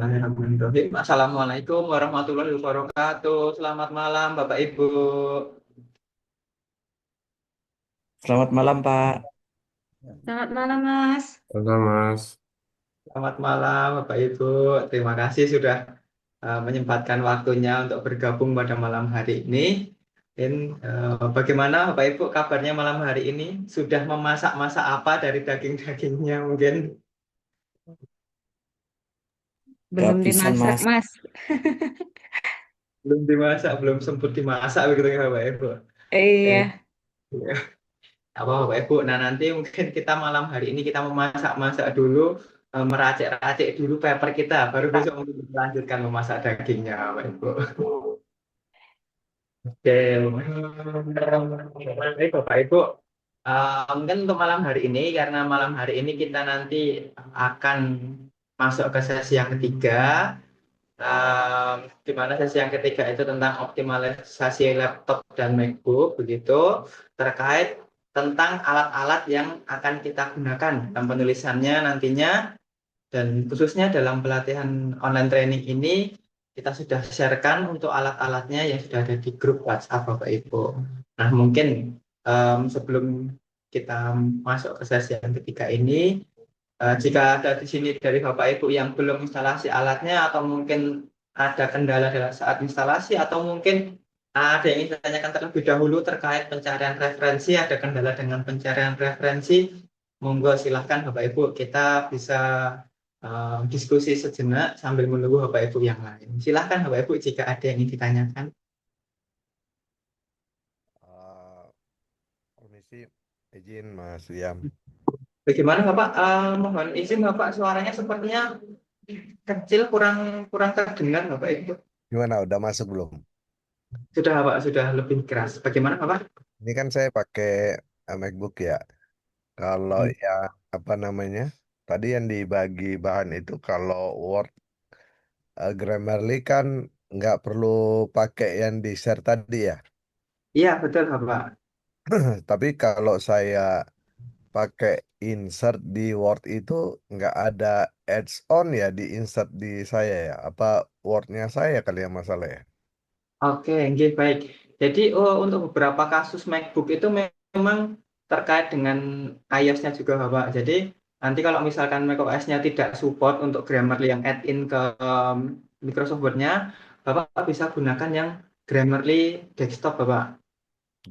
Bismillahirrahmanirrahim. Assalamualaikum warahmatullahi wabarakatuh. Selamat malam, Bapak Ibu. Selamat malam, Pak. Selamat malam, Mas. Halo Mas, Selamat malam, Bapak Ibu. Terima kasih sudah menyempatkan waktunya untuk bergabung pada malam hari ini. Dan bagaimana Bapak Ibu kabarnya malam hari ini? Sudah memasak-masak apa dari daging-dagingnya mungkin? Gak Belum pisan, dimasak, Mas. Mas. Belum dimasak, belum sempat dimasak begitu ya Bapak Ibu. Eh, Iya, apa Bapak Ibu. Nah nanti mungkin kita malam hari ini kita memasak-masak dulu, meracik-racik dulu paper kita, baru besok mungkin kita lanjutkan memasak dagingnya Bapak Ibu. Oke, baik Bapak Ibu. Mungkin untuk malam hari ini, karena malam hari ini kita nanti akan masuk ke sesi yang ketiga, di mana sesi yang ketiga itu tentang optimalisasi laptop dan MacBook, begitu, terkait tentang alat-alat yang akan kita gunakan dalam penulisannya nantinya, dan khususnya dalam pelatihan online training ini, kita sudah sharekan untuk alat-alatnya yang sudah ada di grup WhatsApp Bapak Ibu. Nah, mungkin sebelum kita masuk ke sesi yang ketiga ini, jika ada di sini dari Bapak Ibu yang belum instalasi alatnya atau mungkin ada kendala dalam saat instalasi atau mungkin ada yang ingin ditanyakan terlebih dahulu terkait pencarian referensi, ada kendala dengan pencarian referensi, monggo silahkan Bapak Ibu kita bisa diskusi sejenak sambil menunggu Bapak Ibu yang lain. Silahkan Bapak Ibu jika ada yang ingin ditanyakan. Eh, permisi, izin Mas Liam. Bagaimana Bapak? Mohon izin Bapak, suaranya sepertinya kecil, kurang kurang terdengar Bapak Ibu. Gimana, udah masuk belum? Sudah Pak, sudah lebih keras. Bagaimana Bapak? Ini kan saya pakai MacBook ya. Kalau ya apa namanya? Tadi yang dibagi bahan itu kalau Word, Grammarly kan nggak perlu pakai yang di share tadi ya. Iya, betul Bapak. Tapi kalau saya pakai insert di Word itu nggak ada ads on ya di insert di saya ya. Apa Wordnya saya kali yang masalah ya? Oke, oke, baik. Jadi untuk beberapa kasus MacBook itu memang terkait dengan iOS-nya juga Bapak. Jadi nanti kalau misalkan macOS-nya tidak support untuk Grammarly yang add-in ke Microsoft Word-nya, Bapak bisa gunakan yang Grammarly desktop Bapak.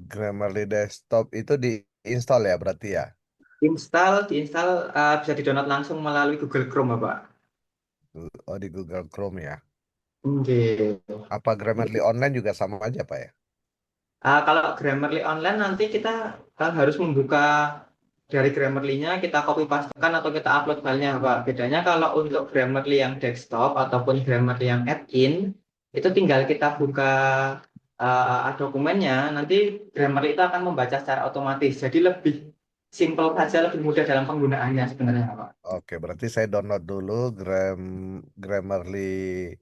Grammarly desktop itu diinstal ya berarti ya. Diinstal, bisa di-download langsung melalui Google Chrome Bapak. Oh di Google Chrome ya. Oke. Apa Grammarly online juga sama aja Pak ya? Kalau Grammarly online nanti kita harus membuka dari Grammarly-nya, kita copy pastekan atau kita upload filenya, Pak. Bedanya kalau untuk Grammarly yang desktop ataupun Grammarly yang add-in, itu tinggal kita buka dokumennya, nanti Grammarly itu akan membaca secara otomatis. Jadi lebih simple saja, lebih mudah dalam penggunaannya sebenarnya, Pak. Oke, berarti saya download dulu Grammarly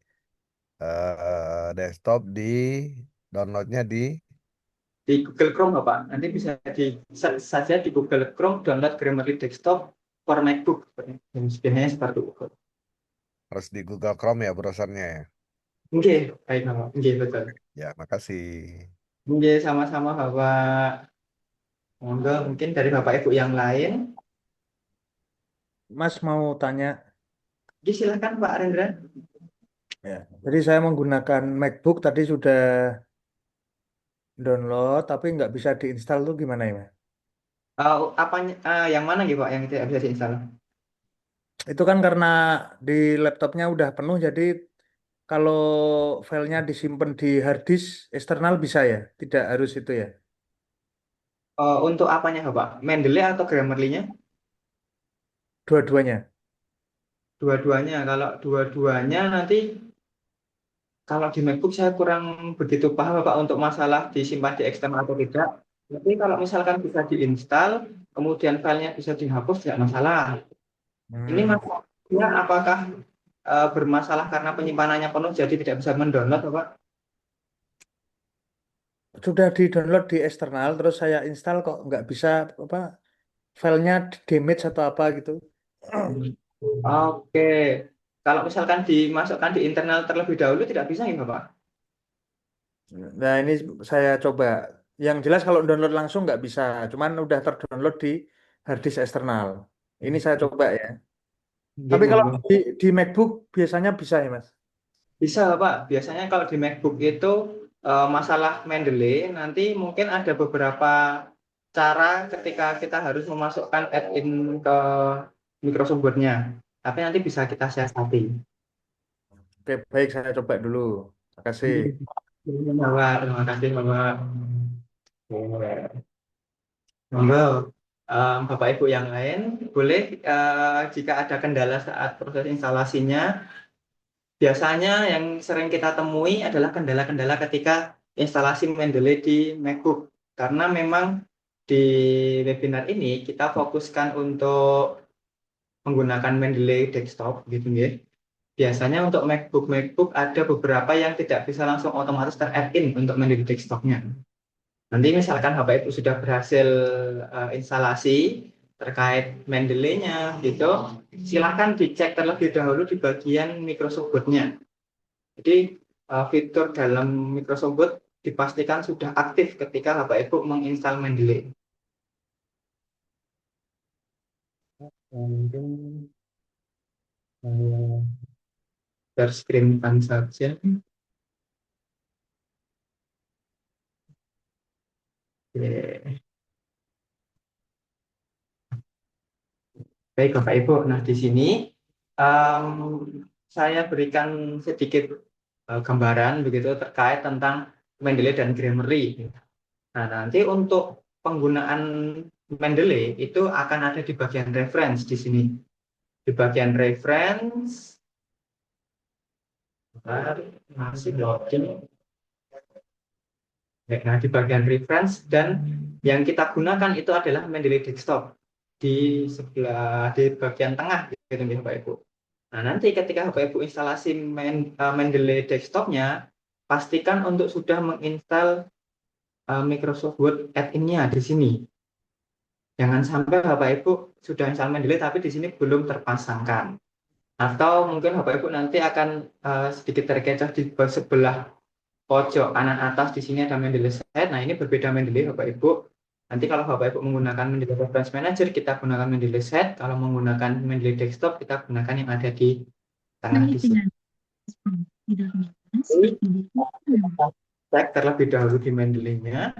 desktop downloadnya di Di Google Chrome, Bapak. Nanti bisa di search saja di Google Chrome, download Grammarly desktop for MacBook. Biasanya seperti itu. harus di Google Chrome ya browsernya ya. Oke, baik Bapak. Oke, betul. Ya, makasih. Oke, sama-sama Bapak. Monggo mungkin dari Bapak Ibu yang lain. Mas mau tanya, Oke, silakan Pak Rendra. ya. Jadi saya menggunakan MacBook tadi sudah download, tapi nggak bisa diinstal tuh gimana ya, Mas? Apanya, yang mana gitu Pak yang tidak bisa diinstal? Itu kan karena di laptopnya udah penuh, jadi kalau filenya disimpan di hard disk eksternal bisa ya, tidak harus itu ya. Untuk apanya Bapak? Mendeley atau Grammarly-nya? Dua-duanya. Dua-duanya. Kalau dua-duanya nanti, kalau di MacBook saya kurang begitu paham Bapak untuk masalah disimpan di eksternal atau tidak. Tapi kalau misalkan bisa diinstal, kemudian filenya bisa dihapus, tidak masalah. Ini Hmm. masalahnya apakah bermasalah karena penyimpanannya penuh jadi tidak bisa mendownload Bapak? Sudah di-download di eksternal, terus saya install kok nggak bisa apa filenya damage atau apa gitu. Oke. Kalau misalkan dimasukkan di internal terlebih dahulu tidak bisa ya Bapak? Nah, ini saya coba. Yang jelas kalau download langsung nggak bisa, cuman udah terdownload di hard disk eksternal. Ini saya coba ya. Nggih, Tapi kalau monggo. di MacBook biasanya bisa ya, Mas? Bisa Bapak. Biasanya kalau di MacBook itu masalah Mendeley nanti mungkin ada beberapa cara ketika kita harus memasukkan add-in ke Microsoft Word-nya. Tapi nanti bisa kita siasati. Oke, baik saya coba dulu. Terima kasih. Bapak, terima kasih Bapak. Oke. Monggo, Bapak Ibu yang lain boleh jika ada kendala saat proses instalasinya, biasanya yang sering kita temui adalah kendala-kendala ketika instalasi Mendeley di MacBook. Karena memang di webinar ini kita fokuskan untuk menggunakan Mendeley desktop gitu ya. Biasanya untuk MacBook ada beberapa yang tidak bisa langsung otomatis ter-add-in untuk Mendeley desktopnya. Nanti misalkan Bapak Ibu sudah berhasil instalasi terkait Mendeley-nya gitu, silahkan dicek terlebih dahulu di bagian Microsoft Word-nya. Jadi fitur dalam Microsoft Word dipastikan sudah aktif ketika Bapak Ibu menginstal Mendeley. Mungkin share screen saja. Oke. Baik Bapak Ibu, nah di sini em, saya berikan sedikit gambaran begitu terkait tentang Mendeley dan Grammarly. Nah, nanti untuk penggunaan Mendeley itu akan ada di bagian reference di sini. Di bagian reference, masih loading. Nah, di bagian reference dan yang kita gunakan itu adalah Mendeley desktop di sebelah di bagian tengah gitu nih Bapak Ibu. Nah, nanti ketika Bapak Ibu instalasi Mendeley desktopnya, pastikan untuk sudah menginstal Microsoft Word add-in-nya di sini. Jangan sampai Bapak Ibu sudah install Mendeley tapi di sini belum terpasangkan. Atau mungkin Bapak Ibu nanti akan sedikit terkecoh di sebelah pojok kanan atas di sini ada Mendeley Set. Nah, ini berbeda Mendeley Bapak Ibu. Nanti kalau Bapak Ibu menggunakan Mendeley Reference Manager, kita gunakan Mendeley Set. Kalau menggunakan Mendeley Desktop, kita gunakan yang ada di tengah di sini. Cek terlebih dahulu di Mendeley-nya.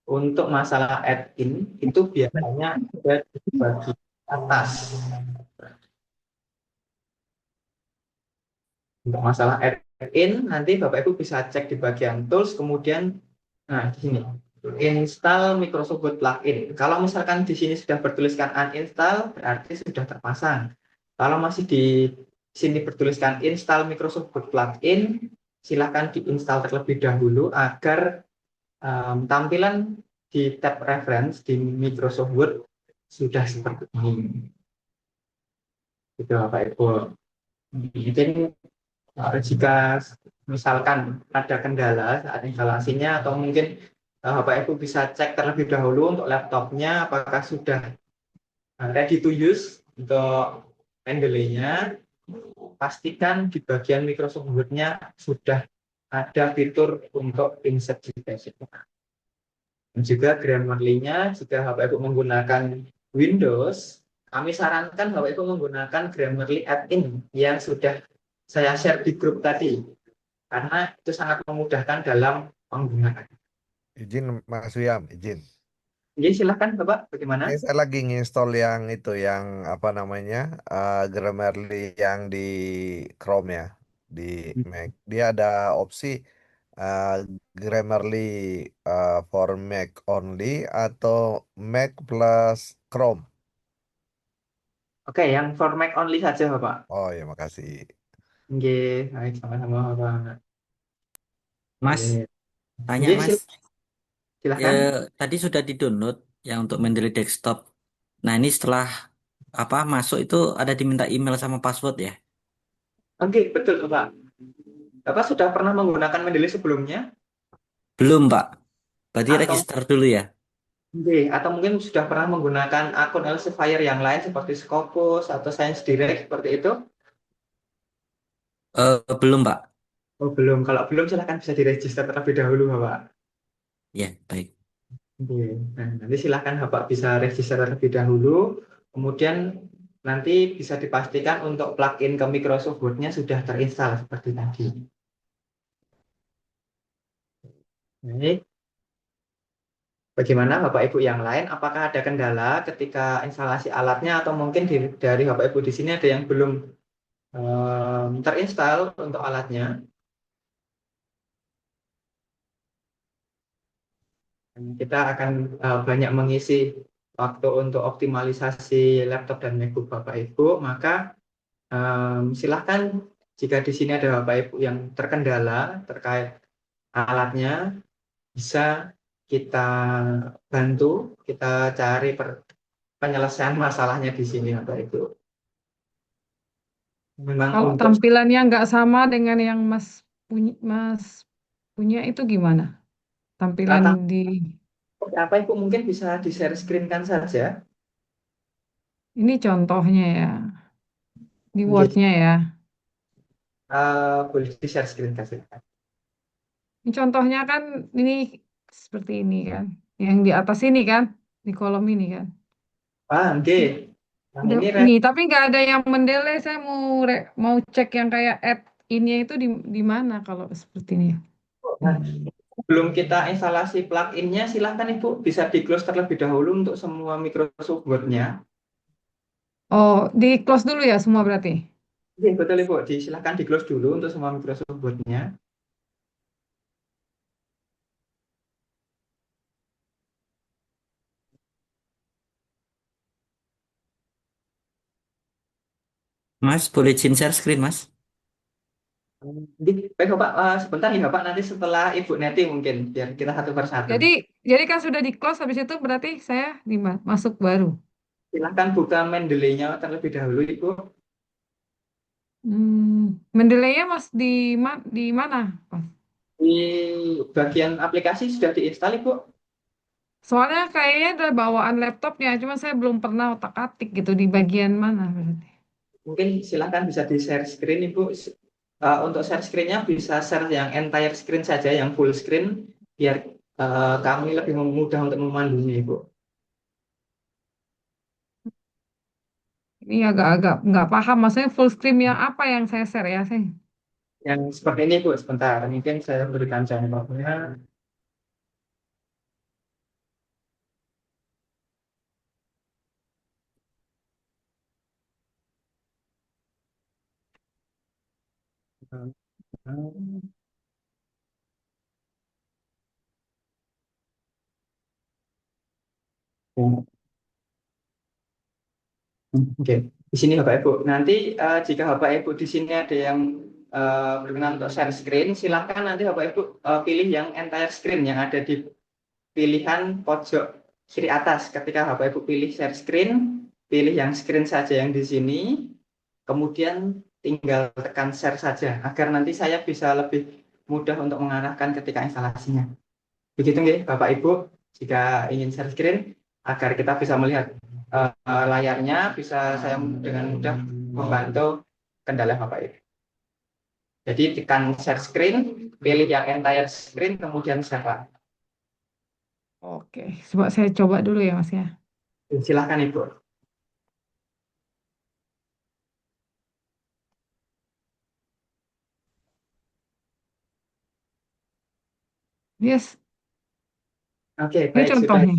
Untuk masalah add-in itu biasanya ada di bagian atas. Untuk masalah add-in nanti Bapak Ibu bisa cek di bagian tools, kemudian nah di sini install Microsoft Word plugin. Kalau misalkan di sini sudah bertuliskan uninstall berarti sudah terpasang. Kalau masih di sini bertuliskan install Microsoft Word plugin, silahkan diinstal terlebih dahulu agar tampilan di tab reference di Microsoft Word sudah seperti ini. Itu Bapak Ibu. Jadi jika misalkan ada kendala saat instalasinya atau mungkin Bapak Ibu bisa cek terlebih dahulu untuk laptopnya apakah sudah ready to use untuk Mendeley-nya, pastikan di bagian Microsoft Word-nya sudah ada fitur untuk insert citation. Dan juga Grammarly-nya jika Bapak Ibu menggunakan Windows, kami sarankan Bapak Ibu menggunakan Grammarly add-in yang sudah saya share di grup tadi, karena itu sangat memudahkan dalam penggunaan. Izin Mas Wiam, izin. Jadi silahkan Bapak, bagaimana? Ini saya lagi nginstall yang itu, yang apa namanya, Grammarly yang di Chrome ya, di Mac. Dia ada opsi uh, Grammarly for Mac only atau Mac plus Chrome. Oke, yang for Mac only saja Bapak. Oh ya, makasih. Oke, baik, sama-sama Bapak. Mas, Oke. tanya Oke, Mas, silahkan. tadi sudah di-download yang untuk Mendeley Desktop. Nah, ini setelah apa masuk itu ada diminta email sama password ya? Oke, betul Bapak. Bapak sudah pernah menggunakan Mendeley sebelumnya? Belum, Pak. Berarti Atau register dulu ya? Oke, atau mungkin sudah pernah menggunakan akun Elsevier yang lain seperti Scopus atau Science Direct seperti itu? Belum, Pak. Oh, belum. Kalau belum, silahkan bisa diregister terlebih dahulu, Bapak. Ya, baik. Oke. Nah, nanti silahkan Bapak bisa register terlebih dahulu. Kemudian nanti bisa dipastikan untuk plugin ke Microsoft Word-nya sudah terinstall seperti tadi. Baik. Bagaimana Bapak Ibu yang lain? Apakah ada kendala ketika instalasi alatnya atau mungkin dari Bapak Ibu di sini ada yang belum terinstall untuk alatnya? Kita akan banyak mengisi waktu untuk optimalisasi laptop dan MacBook Bapak Ibu, maka silahkan jika di sini ada Bapak Ibu yang terkendala terkait alatnya, bisa kita bantu, kita cari penyelesaian masalahnya di sini Bapak Ibu. Memang Kalau untuk tampilannya nggak sama dengan yang Mas punya itu gimana? Tampilan tata di apa Ibu mungkin bisa di-share screen-kan saja. ini contohnya ya, di Mungkin Word-nya ya. boleh di-share screen kan silakan. Ini contohnya kan ini seperti ini kan. Yang di atas ini kan, di kolom ini kan. Oke. Nah, Udah ini ini, tapi nggak ada yang mendelay. Saya mau cek yang kayak add ini itu di mana kalau seperti ini. nah, belum kita instalasi plugin-nya, silahkan Ibu bisa di-close terlebih dahulu untuk semua Microsoft Word-nya. Oh, di close dulu ya semua berarti. Oke, betul Ibu. Silahkan di-close dulu untuk semua Microsoft Word-nya. Mas, boleh izin share screen, Mas? Baik Bapak, sebentar ya Bapak, nanti setelah Ibu Neti mungkin, biar kita satu persatu. Jadi jadi kan sudah di close habis itu berarti saya masuk baru. Silahkan buka Mendeley-nya terlebih dahulu Ibu. Mendelaynya Mas di mana, Mas? Di bagian aplikasi sudah diinstal Ibu. Soalnya kayaknya ada bawaan laptopnya, cuma saya belum pernah otak-atik gitu di bagian mana berarti. Mungkin silahkan bisa di-share screen Ibu. Untuk share screen-nya bisa share yang entire screen saja, yang full screen, biar kami lebih mudah untuk memandunya Ibu. Ini agak-agak nggak paham, maksudnya full screen yang apa yang saya share ya, saya. Yang seperti ini Bu, sebentar. Mungkin saya berikan contohnya. Oke, di sini Bapak Ibu. Nanti jika Bapak Ibu di sini ada yang berkenan untuk share screen, silakan nanti Bapak Ibu pilih yang entire screen yang ada di pilihan pojok kiri atas. Ketika Bapak Ibu pilih share screen, pilih yang screen saja yang di sini, kemudian tinggal tekan share saja agar nanti saya bisa lebih mudah untuk mengarahkan ketika instalasinya. Begitu nggih, Bapak Ibu, jika ingin share screen agar kita bisa melihat layarnya, bisa saya dengan mudah membantu kendala Bapak Ibu. Jadi tekan share screen, pilih yang entire screen, kemudian share. Oke, coba saya coba dulu ya Mas ya. Silakan Ibu. Yes, Oke, ini baik sudah. contohnya.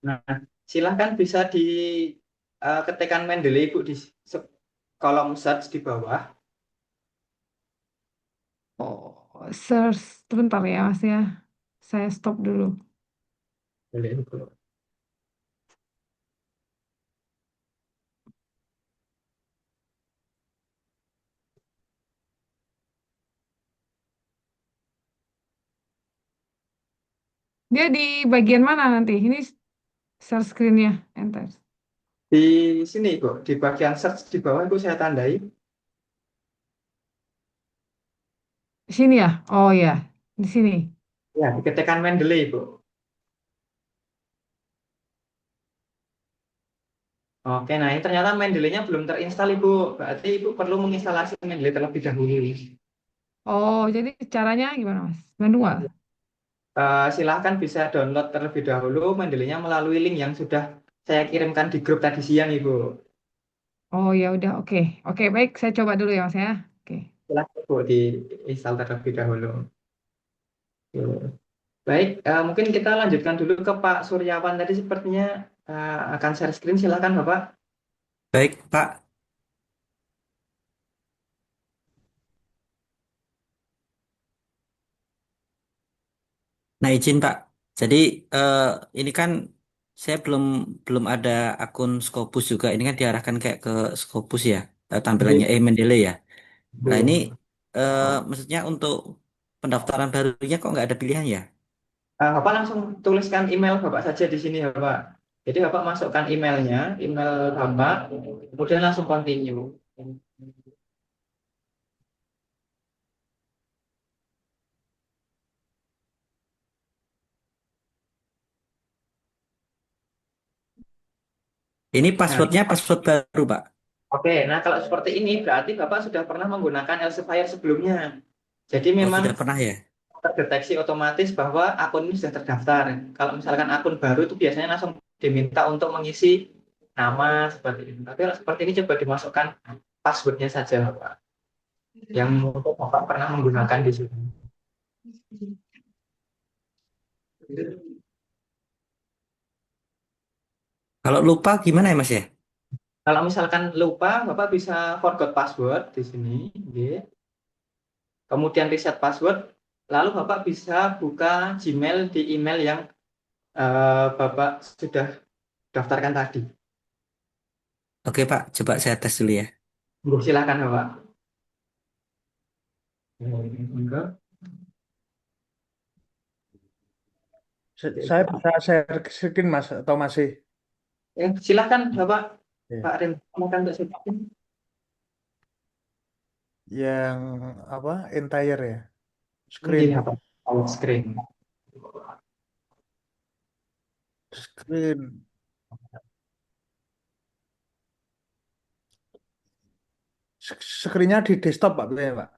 Nah, silahkan bisa ketikkan Mendeley Ibu di kolom search di bawah. Oh, search sebentar ya Mas ya. Saya stop dulu. Boleh, Ibu. Dia di bagian mana nanti? Ini share screen-nya, enter. Di sini Ibu, di bagian search di bawah Ibu saya tandai. Di sini ya? Oh ya, di sini. Ya, ketikkan Mendeley Ibu. Oke, nah ini ternyata Mendeley-nya belum terinstall Ibu. Berarti Ibu perlu menginstalasi Mendeley terlebih dahulu. Oh, jadi caranya gimana, Mas? Manual. Silahkan bisa download terlebih dahulu Mendeley-nya melalui link yang sudah saya kirimkan di grup tadi siang, Ibu. Oh, ya udah, oke. Oke, baik, saya coba dulu ya, Mas ya. Oke. Silahkan Bu diinstal terlebih dahulu. Oke. Baik, mungkin kita lanjutkan dulu ke Pak Suryawan tadi sepertinya akan share screen. Silakan Bapak. Baik, Pak. Nah, izin Pak. Jadi eh, ini kan saya belum belum ada akun Scopus juga. Ini kan diarahkan kayak ke Scopus ya, tampilannya Oke. Mendeley ya. Nah, ini Bu. maksudnya untuk pendaftaran barunya kok nggak ada pilihan ya? Bapak langsung tuliskan email Bapak saja di sini ya Bapak. Jadi Bapak masukkan emailnya, email Bapak, kemudian langsung continue. Ini Nah, passwordnya password baru Pak. oke. Nah, kalau seperti ini berarti Bapak sudah pernah menggunakan Elsevier sebelumnya. Jadi Oh, memang sudah pernah ya? terdeteksi otomatis bahwa akun ini sudah terdaftar. Kalau misalkan akun baru itu biasanya langsung diminta untuk mengisi nama seperti ini. Tapi kalau seperti ini coba dimasukkan passwordnya saja Bapak. Yang untuk Bapak pernah menggunakan di sini. Kalau lupa gimana ya Mas ya? Kalau misalkan lupa, Bapak bisa forgot password di sini. Oke. Kemudian reset password. Lalu Bapak bisa buka Gmail di email yang Bapak sudah daftarkan tadi. Oke Pak, coba saya tes dulu ya. Silakan Bapak. Enggak. Saya bisa share screen Mas atau masih? Silakan Bapak. Ya. Pak Ren, silakan untuk setting. Yang apa? Entire ya. Ini Screen. apa? Full screen. Screen. Screennya di desktop Pak, betul ya, Pak?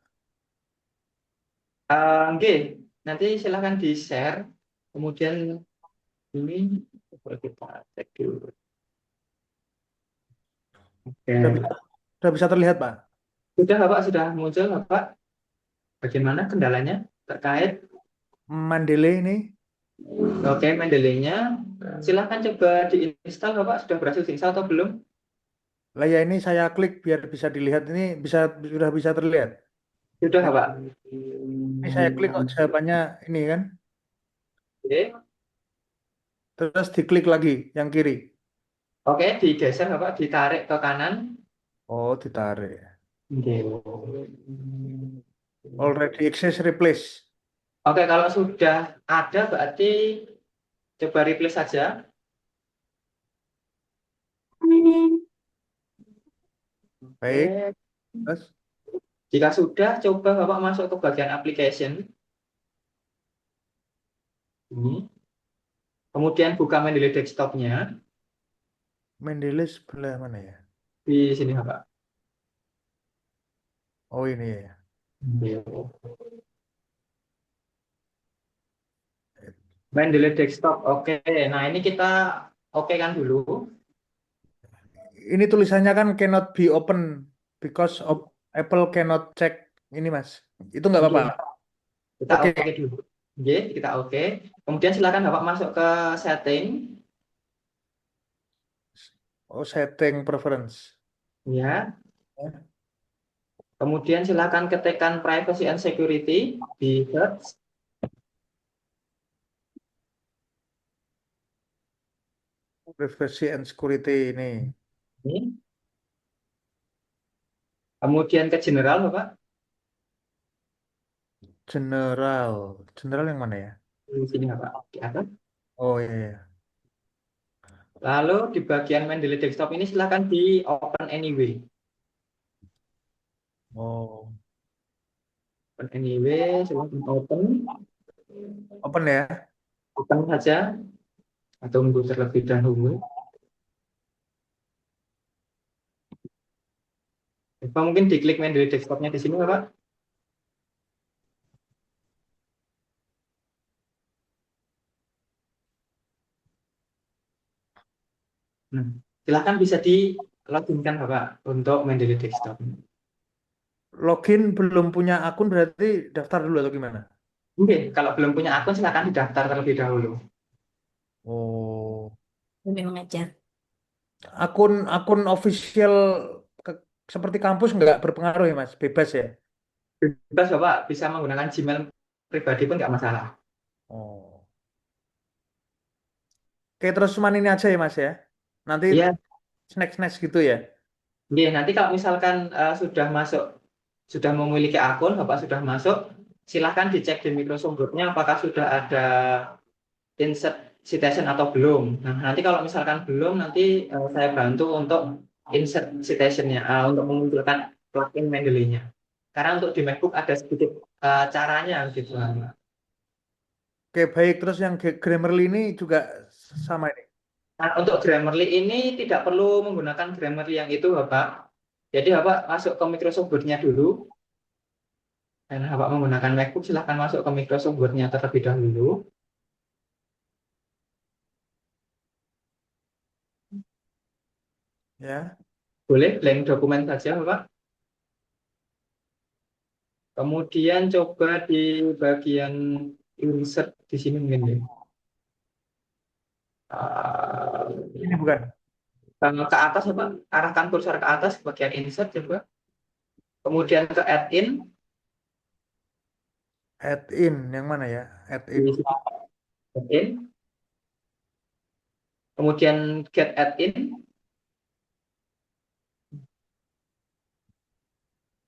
Oke, nanti silakan di share. Kemudian ini coba kita cek dulu. Oke. Sudah bisa terlihat Pak? Sudah Bapak sudah muncul Bapak. Bagaimana kendalanya terkait? Mendeley ini, Oke, Mendeley-nya. Silakan coba diinstal Bapak. Sudah berhasil diinstal atau belum? lah ya ini saya klik biar bisa dilihat ini sudah bisa terlihat. Sudah Ini, Bapak. ini saya klik kok jawabannya ini kan, Oke, terus diklik lagi yang kiri. oke, digeser Bapak, ditarik ke kanan. Oh, ditarik. Oke. Already access replace. Oke, kalau sudah ada berarti coba replace saja. Baik, Oke. terus Jika sudah, coba Bapak masuk ke bagian application. Ini. Kemudian buka Mendeley desktop-nya Mendeley sebelah mana ya? di sini Bapak. Oh ini ya. Mendeley desktop. Oke. Nah, ini kita oke kan dulu. Ini tulisannya kan cannot be open because of Apple cannot check ini Mas. Itu nggak Oke. apa-apa. Kita Oke. oke dulu. Oke, kita oke. Kemudian silakan Bapak masuk ke setting. Oh, setting preference. Ya. Ya. Kemudian silakan ketikkan privacy and security di search. Privacy and security ini. Ini. Kemudian ke general Bapak. General. General yang mana ya? Di sini Bapak. Di atas. Oh iya, iya. Lalu di bagian Mendeley desktop ini silakan di open anyway. Oh. Open anyway, silakan open. Open ya. Open saja. Atau tunggu terlebih dahulu. Apa mungkin diklik Mendeley desktopnya di sini, Bapak? Nah, silahkan bisa di loginkan Bapak untuk Mendeley desktop. Login belum punya akun berarti daftar dulu atau gimana? Mungkin kalau belum punya akun silahkan didaftar terlebih dahulu. Oh, Memang aja. akun akun official ke- seperti kampus nggak berpengaruh ya Mas? Bebas ya? Bebas Bapak bisa menggunakan Gmail pribadi pun nggak masalah. Oh. Oke, terus cuman ini aja ya Mas ya? Nanti Iya, snack-snack gitu ya? iya, nanti kalau misalkan sudah masuk, sudah memiliki akun, Bapak sudah masuk, silahkan dicek di Microsoft Word-nya apakah sudah ada insert citation atau belum. Nah, nanti kalau misalkan belum, nanti saya bantu untuk insert citation-nya, untuk memunculkan plugin Mendeley-nya. Karena untuk di MacBook ada sedikit caranya gitu. Oke, baik. Terus yang Grammarly ini juga sama ini. Nah, untuk Grammarly ini tidak perlu menggunakan Grammarly yang itu, Bapak. Jadi Bapak masuk ke Microsoft Word-nya dulu, dan Bapak menggunakan MacBook, silahkan masuk ke Microsoft Word-nya terlebih dahulu. Ya, Boleh blank dokumen saja, Bapak. Kemudian coba di bagian insert di sini mungkin ya. ini bukan. Ke atas Bapak, arahkan kursor ke atas bagian insert coba. Kemudian ke add-in, Add in, yang mana ya? Add in. di add-in. Kemudian get add-in.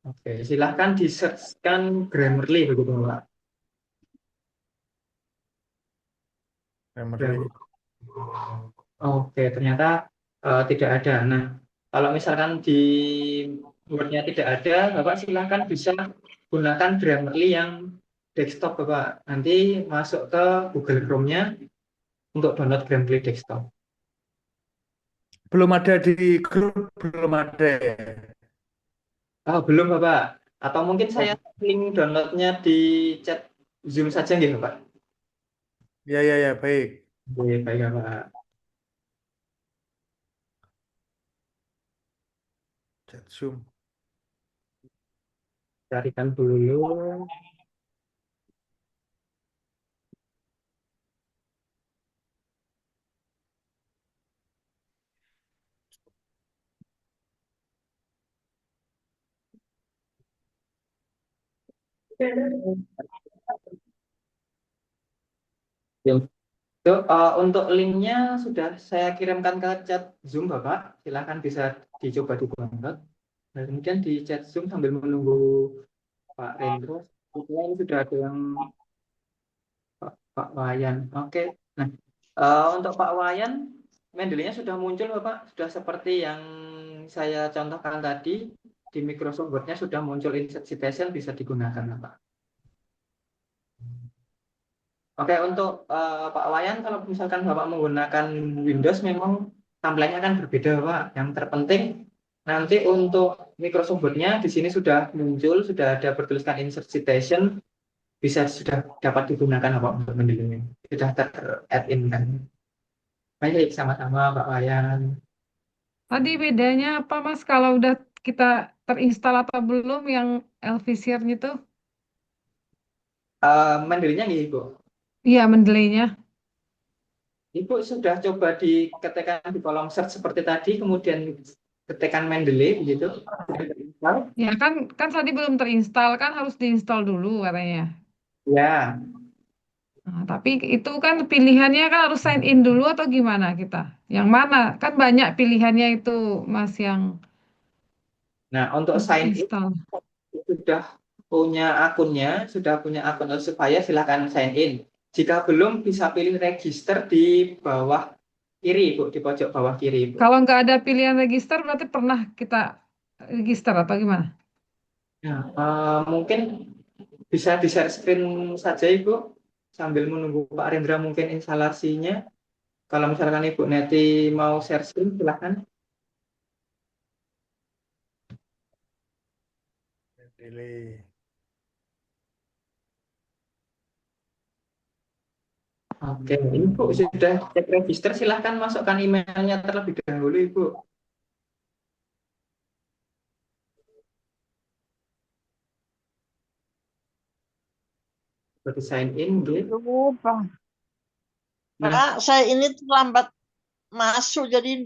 Oke, silahkan di-searchkan Grammarly begitu, Pak. Grammarly. Oke, ternyata tidak ada. Nah, kalau misalkan di Word-nya tidak ada, Bapak silahkan bisa gunakan Grammarly yang desktop, Bapak. Nanti masuk ke Google Chrome-nya untuk download Grammarly desktop. Belum ada di grup, belum ada ya. Oh, belum, Bapak. Atau mungkin saya link downloadnya di chat Zoom saja, nggih, Bapak. Ya, ya, ya, baik. Oke, baik, Bapak. Chat Zoom. Carikan dulu. Itu, untuk linknya sudah saya kirimkan ke chat Zoom, Bapak. Silahkan bisa dicoba di-download. Dan kemudian di chat Zoom sambil menunggu Pak Rendro, kebetulan ini sudah ada yang Pak Wayan. Oke. Nah, untuk Pak Wayan, Mendeley-nya sudah muncul, Bapak. Sudah seperti yang saya contohkan tadi. Di Microsoft Word-nya sudah muncul insert citation, bisa digunakan, Bapak. Oke, untuk Pak Wayan, kalau misalkan Bapak menggunakan Windows, memang tampilannya akan berbeda, Pak. Yang terpenting nanti untuk Microsoft Word-nya di sini sudah muncul, sudah ada bertuliskan insert citation, sudah dapat digunakan Bapak untuk mendelete. Sudah ter-add-in kan. Baik, sama-sama Pak Wayan. Tadi bedanya apa Mas kalau udah kita terinstall atau belum yang Elvisir itu? Mendelenya nggih, Ibu. Iya, mendelaynya. Ibu sudah coba diketikkan di kolom search seperti tadi, kemudian ketikkan Mendeley begitu. Sudah terinstall? Ya kan tadi belum terinstall kan harus diinstal dulu katanya. Ya. Nah, tapi itu kan pilihannya kan harus sign in dulu atau gimana kita? Yang mana? Kan banyak pilihannya itu Mas yang Nah, untuk untuk sign in install. sudah punya akunnya, sudah punya akun supaya silahkan sign in. Jika belum, bisa pilih register di bawah kiri, Bu, di pojok bawah kiri, Bu. Kalau nggak ada pilihan register berarti pernah kita register atau gimana? Nah, mungkin bisa di share screen saja, Ibu, sambil menunggu Pak Rendra mungkin instalasinya. Kalau misalkan Ibu Neti mau share screen, silahkan. Pilih. Oke, ini Bu sudah cek register, silahkan masukkan emailnya terlebih dahulu Ibu. Seperti sign in, gitu. Aduh, Pak. Nah, Pak, saya ini terlambat masuk jadi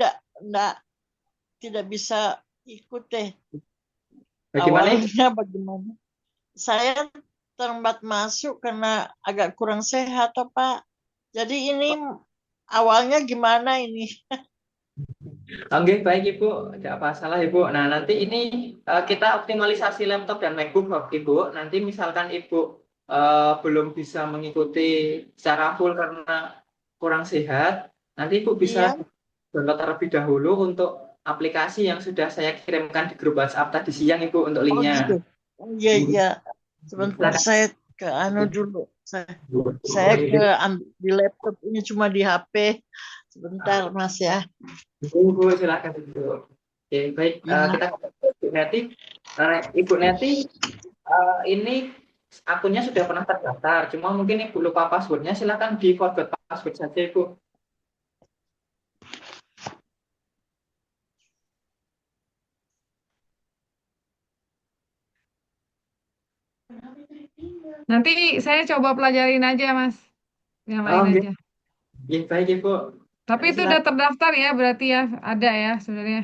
tidak bisa ikut deh. bagaimana Ibu? Awalnya bagaimana? Saya terlambat masuk karena agak kurang sehat, toh, Pak. Jadi ini awalnya gimana ini? Oke, baik Ibu, tidak masalah Ibu. Nah, nanti ini kita optimalisasi laptop dan MacBook Ibu. Nanti misalkan Ibu belum bisa mengikuti secara full karena kurang sehat, nanti Ibu bisa Iya, download terlebih dahulu untuk aplikasi yang sudah saya kirimkan di grup WhatsApp tadi siang Ibu untuk oh linknya. gitu. Oh, iya, iya. Sebentar Silakan. saya ke dulu. Saya di laptop ini cuma di HP. Sebentar, Mas ya. Ibu, silakan Ibu. Oke, baik. Ya. Kita ke Ibu Neti. Ibu Neti, ini akunnya sudah pernah terdaftar, cuma mungkin Ibu lupa passwordnya, silakan di forgot password saja Ibu. Nanti saya coba pelajarin aja, Mas. Yang lain Oke, aja. ya, baik Ibu. Tapi Nanti itu udah silakan. terdaftar ya, berarti ya ada ya sebenarnya.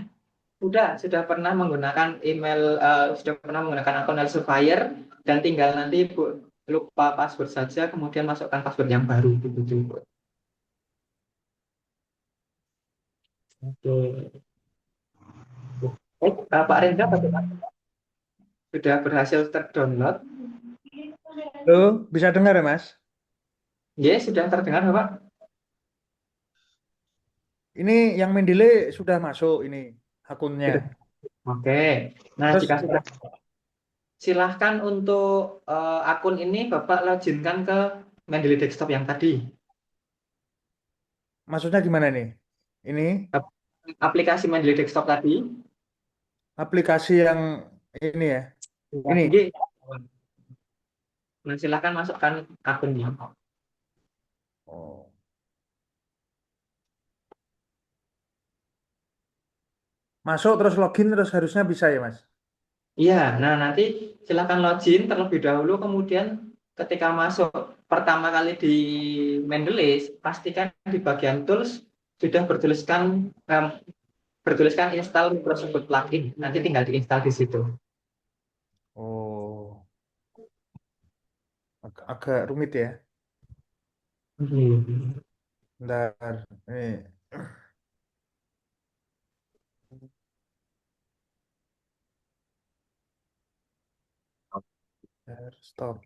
Sudah pernah menggunakan email, sudah pernah menggunakan akun Elsevier, dan tinggal nanti Ibu lupa password saja, kemudian masukkan password yang baru begitu Ibu. Oke. Baik, Pak Rendra bagaimana? Sudah berhasil terdownload? Halo, bisa dengar ya, Mas? Ya, sudah terdengar Bapak? Ini yang Mendeley sudah masuk ini akunnya. Sudah. Oke. Nah, Terus jika sudah, silahkan untuk akun ini Bapak loginkan ke Mendeley Desktop yang tadi. maksudnya gimana nih? Ini Aplikasi Mendeley Desktop tadi. aplikasi yang ini ya. Ya, Ini. ini. Nah, silahkan masukkan akunnya. Oh. Masuk terus login terus harusnya bisa ya, Mas? Iya, nah nanti silahkan login terlebih dahulu, kemudian ketika masuk pertama kali di Mendeley, pastikan di bagian tools sudah bertuliskan install Microsoft plugin. Nanti tinggal diinstal di situ. Oh, agak rumit ya. Bentar. Nih. Stop.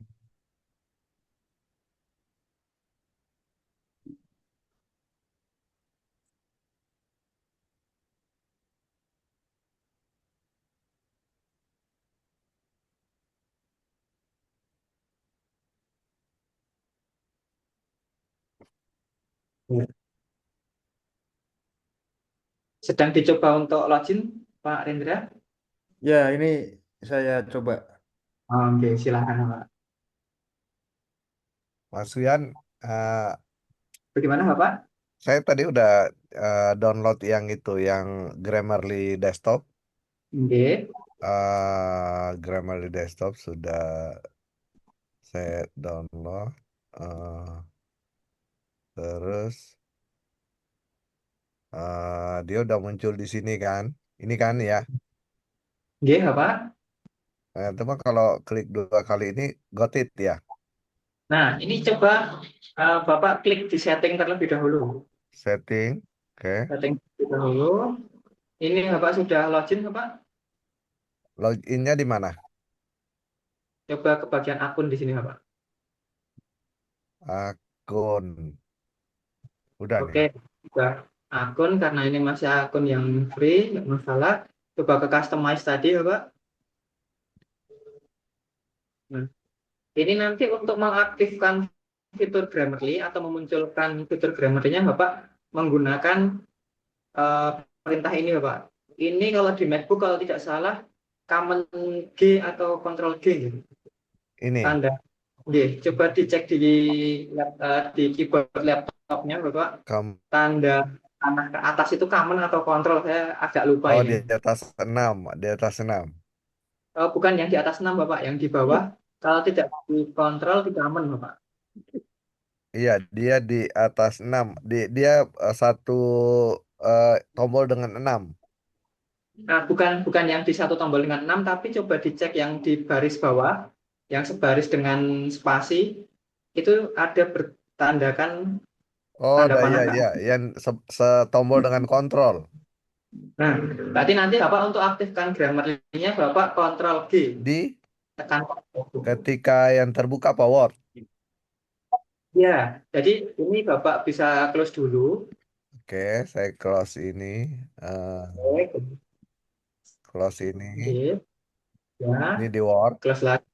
Sedang dicoba untuk login, Pak Rendra? Ya, ini saya coba. Oke, silahkan Pak. Mas Wian, Bagaimana Bapak? saya tadi udah download yang itu, yang Grammarly Desktop. Oke. Grammarly Desktop sudah saya download. Terus dia udah muncul di sini kan. Ini kan ya. Oke, Bapak. Cuma kalau klik 2 kali ini got it ya. Nah, ini coba Bapak klik di setting terlebih dahulu. Setting. Oke. Setting terlebih dahulu. Ini Bapak sudah login, Bapak? Loginnya di mana? Coba ke bagian akun di sini, Bapak. Akun. Udah nih. Oke, sudah akun, karena ini masih akun yang free, nggak masalah. Coba ke customize tadi, Bapak. Nah, ini nanti untuk mengaktifkan fitur Grammarly atau memunculkan fitur Grammarly-nya, Bapak menggunakan perintah ini, Bapak. Ini kalau di MacBook kalau tidak salah Command G atau Control G gitu. Ini Tanda G. Coba dicek di keyboard laptopnya Bapak. kam Tanda panah ke atas itu Command atau Control, saya agak lupa oh ini. di atas 6. Bukan yang di atas 6 Bapak, yang di bawah. Kalau tidak di Control, di Command Bapak. Iya, dia di atas 6. Dia satu tombol dengan 6. Nah, bukan yang di satu tombol dengan 6, tapi coba dicek yang di baris bawah, yang sebaris dengan spasi, itu ada bertandakan Oh, tanda ya panah ke ya, atas. yang setombol dengan kontrol Nah, berarti nanti Bapak untuk aktifkan Grammarly-nya Bapak Control G, di tekan. ketika yang terbuka power. Ya, jadi ini Bapak bisa close dulu. Oke, saya close ini. eh, Oke, close ini. G, ya, Ini di Word. close lagi.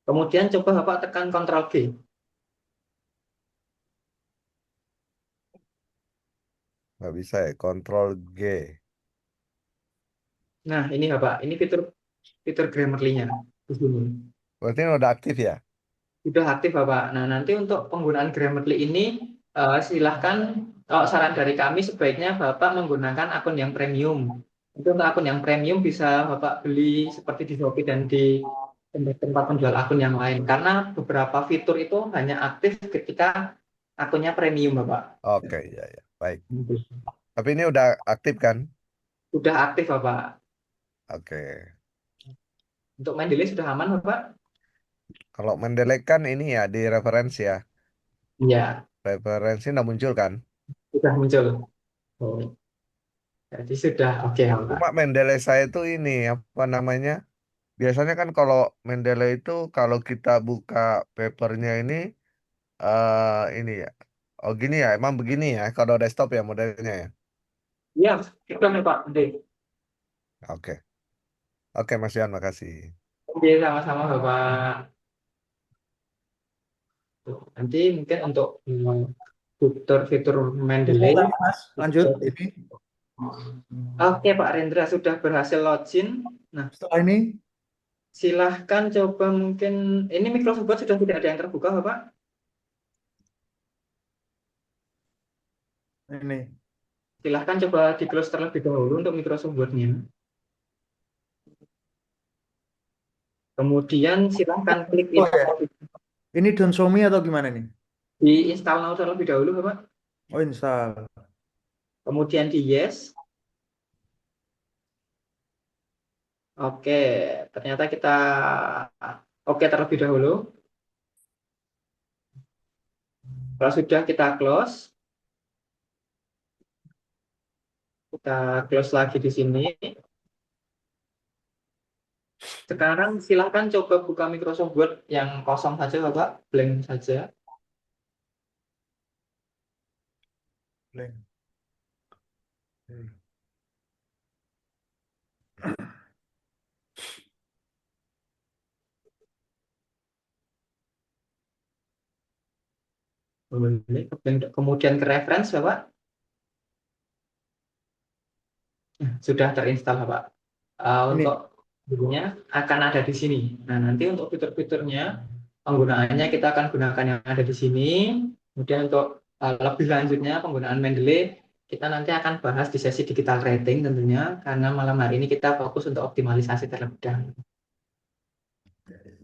Kemudian coba Bapak tekan Control G. Nggak bisa ya, Control G. Nah, ini Bapak, ini fitur fitur Grammarly-nya di sini. Berarti ini udah aktif ya? Sudah aktif Bapak. Nah, nanti untuk penggunaan Grammarly ini silahkan, kalau saran dari kami sebaiknya Bapak menggunakan akun yang premium. Untuk akun yang premium bisa Bapak beli seperti di Shopee dan di tempat penjual akun yang lain. Karena beberapa fitur itu hanya aktif ketika akunnya premium Bapak. Oke, ya ya. Baik. Tapi ini udah aktif kan? Sudah aktif Bapak. Oke. Untuk main delay sudah aman Bapak? Kalau mendelek kan ini ya di referensi ya. Iya, Referensi nggak muncul kan? sudah muncul. Oh, jadi sudah oke Bapak. Cuma Mendeley saya itu ini apa namanya? Biasanya kan kalau Mendeley itu kalau kita buka papernya ini ya. Oh gini ya, emang begini ya kalau desktop ya modelnya ya. Iya, sudah Pak. Oke, Oke. Oke Mas Yan, makasih. oke, sama-sama Bapak. Nanti mungkin untuk fitur-fitur Mendeley. Silakan, Mas, lanjut ini. Oke Pak Rendra sudah berhasil login. Nah, Setelah ini silahkan coba mungkin ini Microsoft Word sudah tidak ada yang terbuka Bapak. ini. Silahkan coba di close terlebih dahulu untuk Microsoft Word-nya. Kemudian silahkan klik Oh ya, ini don't show me atau gimana nih? di install now terlebih dahulu Bapak. Oh, install. Kemudian di yes. Oke, ternyata kita oke terlebih dahulu. Kalau sudah kita close. Kita close lagi di sini. Sekarang silahkan coba buka Microsoft Word yang kosong saja Bapak, blank saja. Blank. Kemudian ke reference Bapak. Sudah terinstall Bapak. Ini. Untuk fiturnya akan ada di sini. Nah, nanti untuk fitur-fiturnya penggunaannya kita akan gunakan yang ada di sini. Kemudian untuk lebih lanjutnya penggunaan Mendeley kita nanti akan bahas di sesi digital rating tentunya, karena malam hari ini kita fokus untuk optimalisasi terlebih dahulu.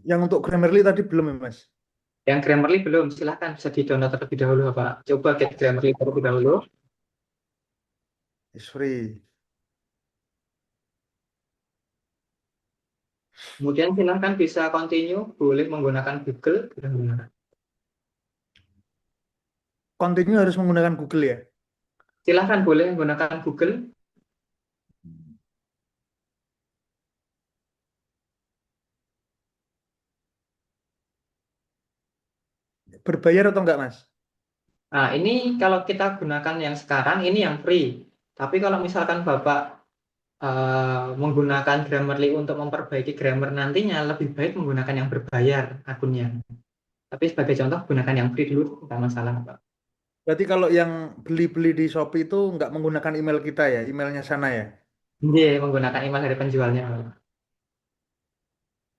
Yang untuk Grammarly tadi belum ya, Mas? Yang Grammarly belum, silahkan bisa di-download terlebih dahulu Bapak. Coba get Grammarly terlebih dahulu. It's free. Kemudian silahkan bisa continue, boleh menggunakan Google. Continue harus menggunakan Google ya? Silahkan boleh menggunakan Google. Berbayar atau enggak, Mas? Nah, ini kalau kita gunakan yang sekarang, ini yang free. Tapi kalau misalkan Bapak menggunakan Grammarly untuk memperbaiki grammar nantinya, lebih baik menggunakan yang berbayar akunnya. Tapi sebagai contoh, gunakan yang free dulu, tidak masalah Pak. Berarti kalau yang beli-beli di Shopee itu enggak menggunakan email kita ya, emailnya sana ya? Iya, menggunakan email dari penjualnya Pak.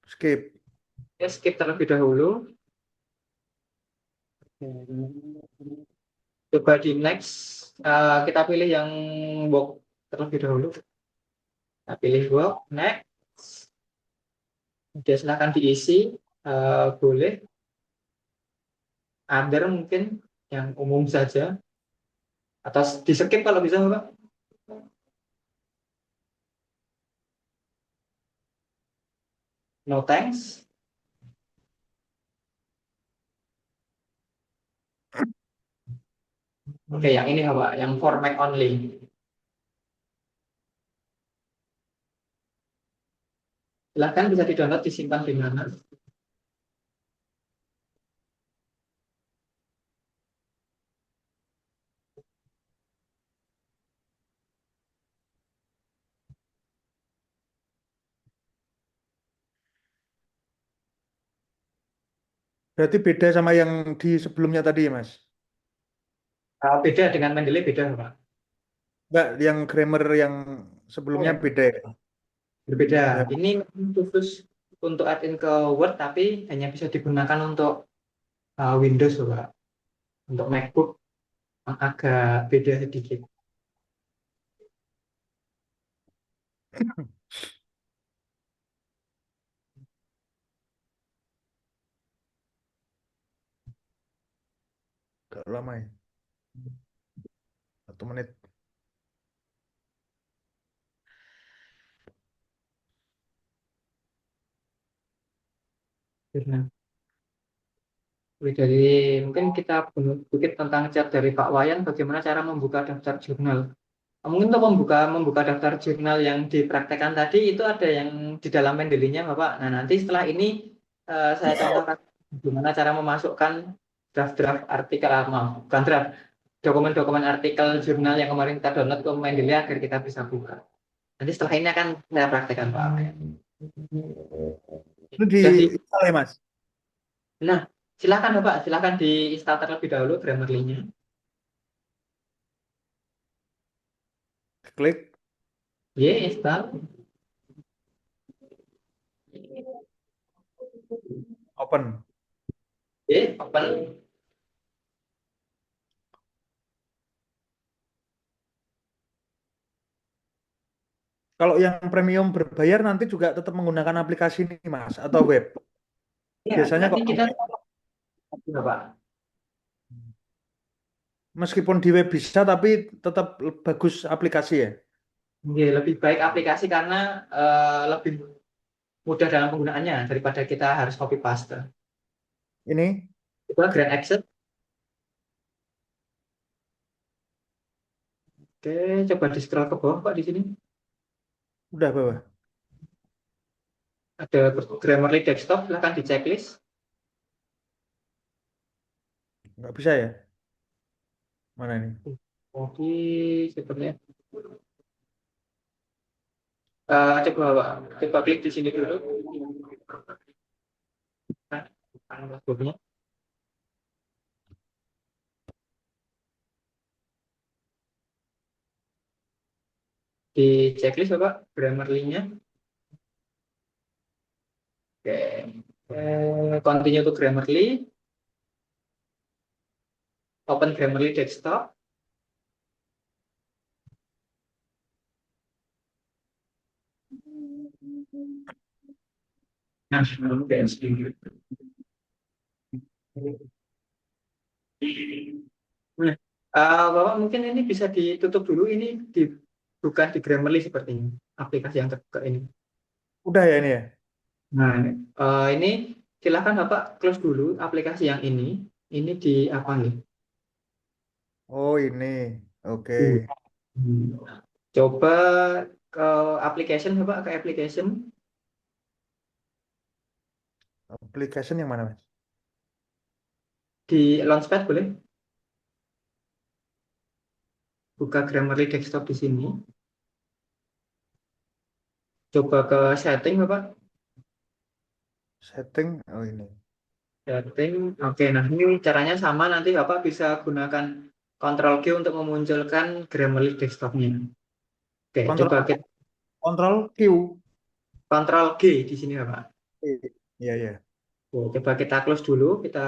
Skip. Ya, skip terlebih dahulu. Coba di next, kita pilih yang work terlebih dahulu. Kita pilih work, next. Kemudian silakan diisi, boleh. Other mungkin yang umum saja. Atau di skip kalau bisa, Bapak. No thanks. Oke, yang ini Bapak, yang format only. Silahkan bisa di-download, disimpan di mana. Berarti beda sama yang di sebelumnya tadi ya, Mas? Beda dengan Mendeley, beda Bapak. Enggak, yang grammar yang sebelumnya Oh, beda ya? berbeda. Ya. Ini khusus untuk add-in ke Word, tapi hanya bisa digunakan untuk Windows, Bapak. Untuk MacBook agak beda sedikit. Agak lama ya. 1 menit. Nah, dari mungkin kita bukit tentang chat dari Pak Wayan, bagaimana cara membuka daftar jurnal. Mungkin untuk membuka daftar jurnal yang dipraktekkan tadi itu ada yang di dalam Mendeley-nya, Bapak. Nah, nanti setelah ini saya contohkan bagaimana cara memasukkan draft-draft artikel, bukan draft, dokumen-dokumen artikel jurnal yang kemarin kita download ke Mendeley agar kita bisa buka. Nanti setelah ini akan saya praktekkan, Pak. Itu di Sudah install ya, Mas? Nah, silakan Bapak, silakan di-install terlebih dahulu Grammarly-nya. Klik. Install. Open. Open. Kalau yang premium berbayar nanti juga tetap menggunakan aplikasi ini, Mas, atau web. Ya, Biasanya nanti kok kita Bapak. meskipun di web bisa, tapi tetap bagus aplikasi ya. Ya, lebih baik aplikasi karena lebih mudah dalam penggunaannya daripada kita harus copy paste. Ini Itu Grand Access. Oke, coba di scroll ke bawah Pak di sini. udah bawah. Ada Grammarly desktop, silakan di checklist. Nggak bisa ya? Mana ini? Oke, sepertinya. Coba Pak, coba klik di sini dulu. Nah, di checklist Bapak, Grammarly-nya. Oke. Continue to Grammarly. Open Grammarly desktop. Nah, Nah, Bapak mungkin ini bisa ditutup dulu. Ini bukan di Grammarly sepertinya. Aplikasi yang terbuka ini. Udah ya ini ya? Nah, ini silakan Bapak close dulu aplikasi yang ini. Ini di apa nih? Oh ini. Oke. Coba ke application Bapak, ke application. Application yang mana, Mas? Di Launchpad boleh? Buka Grammarly desktop di sini. Coba ke setting Bapak. Setting. Oh ini. Setting. Oke, nah ini caranya sama. Nanti Bapak bisa gunakan Ctrl Q untuk memunculkan Grammarly desktopnya. Oke, Kontrol coba kita Kontrol Q. Ctrl G di sini Bapak. Iya, iya. Coba kita close dulu, kita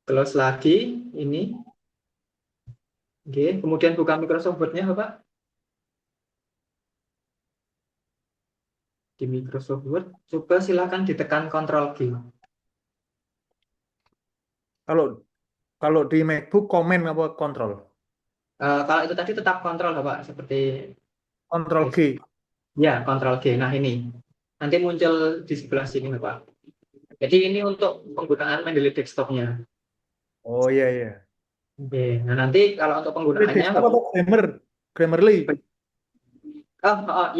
close lagi ini. Oke, kemudian buka Microsoft Word-nya, Bapak. Di Microsoft Word, coba silakan ditekan Ctrl G. Kalau kalau di MacBook komen apa kontrol? Kalau itu tadi tetap kontrol, Bapak, seperti Kontrol G. ya, Ctrl G. Nah, ini nanti muncul di sebelah sini, Bapak. Jadi ini untuk penggunaan Mendeley desktopnya. Oh iya, iya. Oke, nah nanti kalau untuk Ini penggunaannya, desktop atau Grammarly?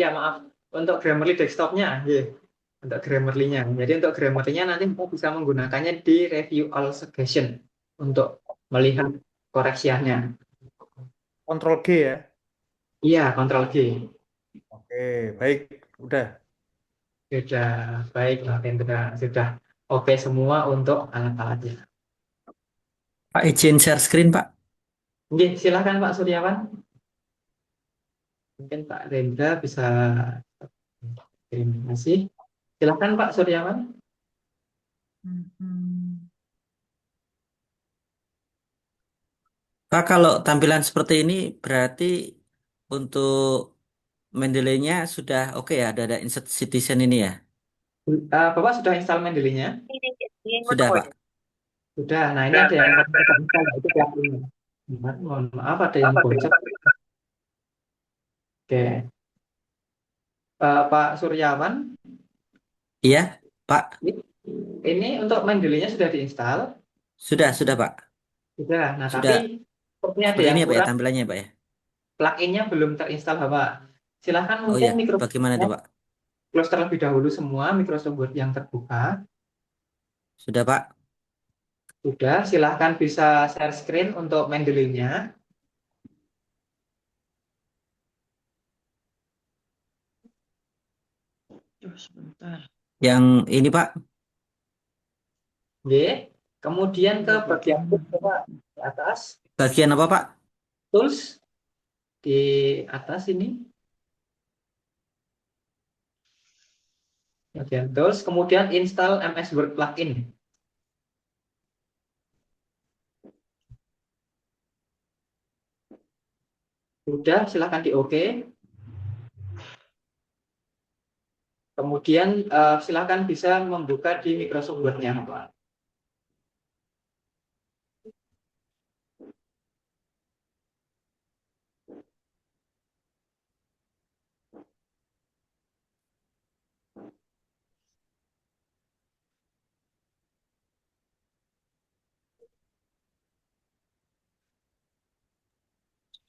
ya maaf, untuk Grammarly desktopnya, ya. Untuk Grammarly-nya. Jadi untuk Grammarly-nya nanti kita bisa menggunakannya di review all suggestion untuk melihat koreksiannya. Kontrol G ya. Iya, Ctrl G. Oke, baik. Udah. Sudah baik, Pak Hendra. Sudah oke semua untuk alat-alatnya. Pak izin share screen Pak. Oke, silakan Pak Suryawan. Mungkin Pak Rendra bisa. Terima kasih. Silakan Pak Suryawan. Pak kalau tampilan seperti ini berarti untuk Mendeley-nya sudah oke ya, ada insert citizen ini ya. Bapak sudah install Mendeley-nya? Sudah Pak. Sudah. Nah, ini ada yang perlu kita install, yaitu plugin. Mohon maaf, ada yang bocor. Oke. Pak Suryawan, Iya Pak. ini untuk Mendeley-nya sudah diinstal? Sudah Pak. Sudah. Nah, Sudah tapi sepertinya ada seperti yang ini ya Pak ya kurang. tampilannya Pak ya. Plugin-nya belum terinstall, Bapak. Silahkan Oh mungkin ya, bagaimana Microsoft tuh Pak? close terlebih dahulu semua Microsoft Word yang terbuka. Sudah Pak. Sudah, silahkan bisa share screen untuk Mendeley-nya. Sebentar. Yang ini Pak. Oke. Kemudian ke bagian tools, Bapak, di atas. Bagian apa Pak? Tools di atas ini. Bagian tools, kemudian install MS Word plugin. Sudah, silahkan di OK. Kemudian silahkan bisa membuka di Microsoft Word-nya, Pak.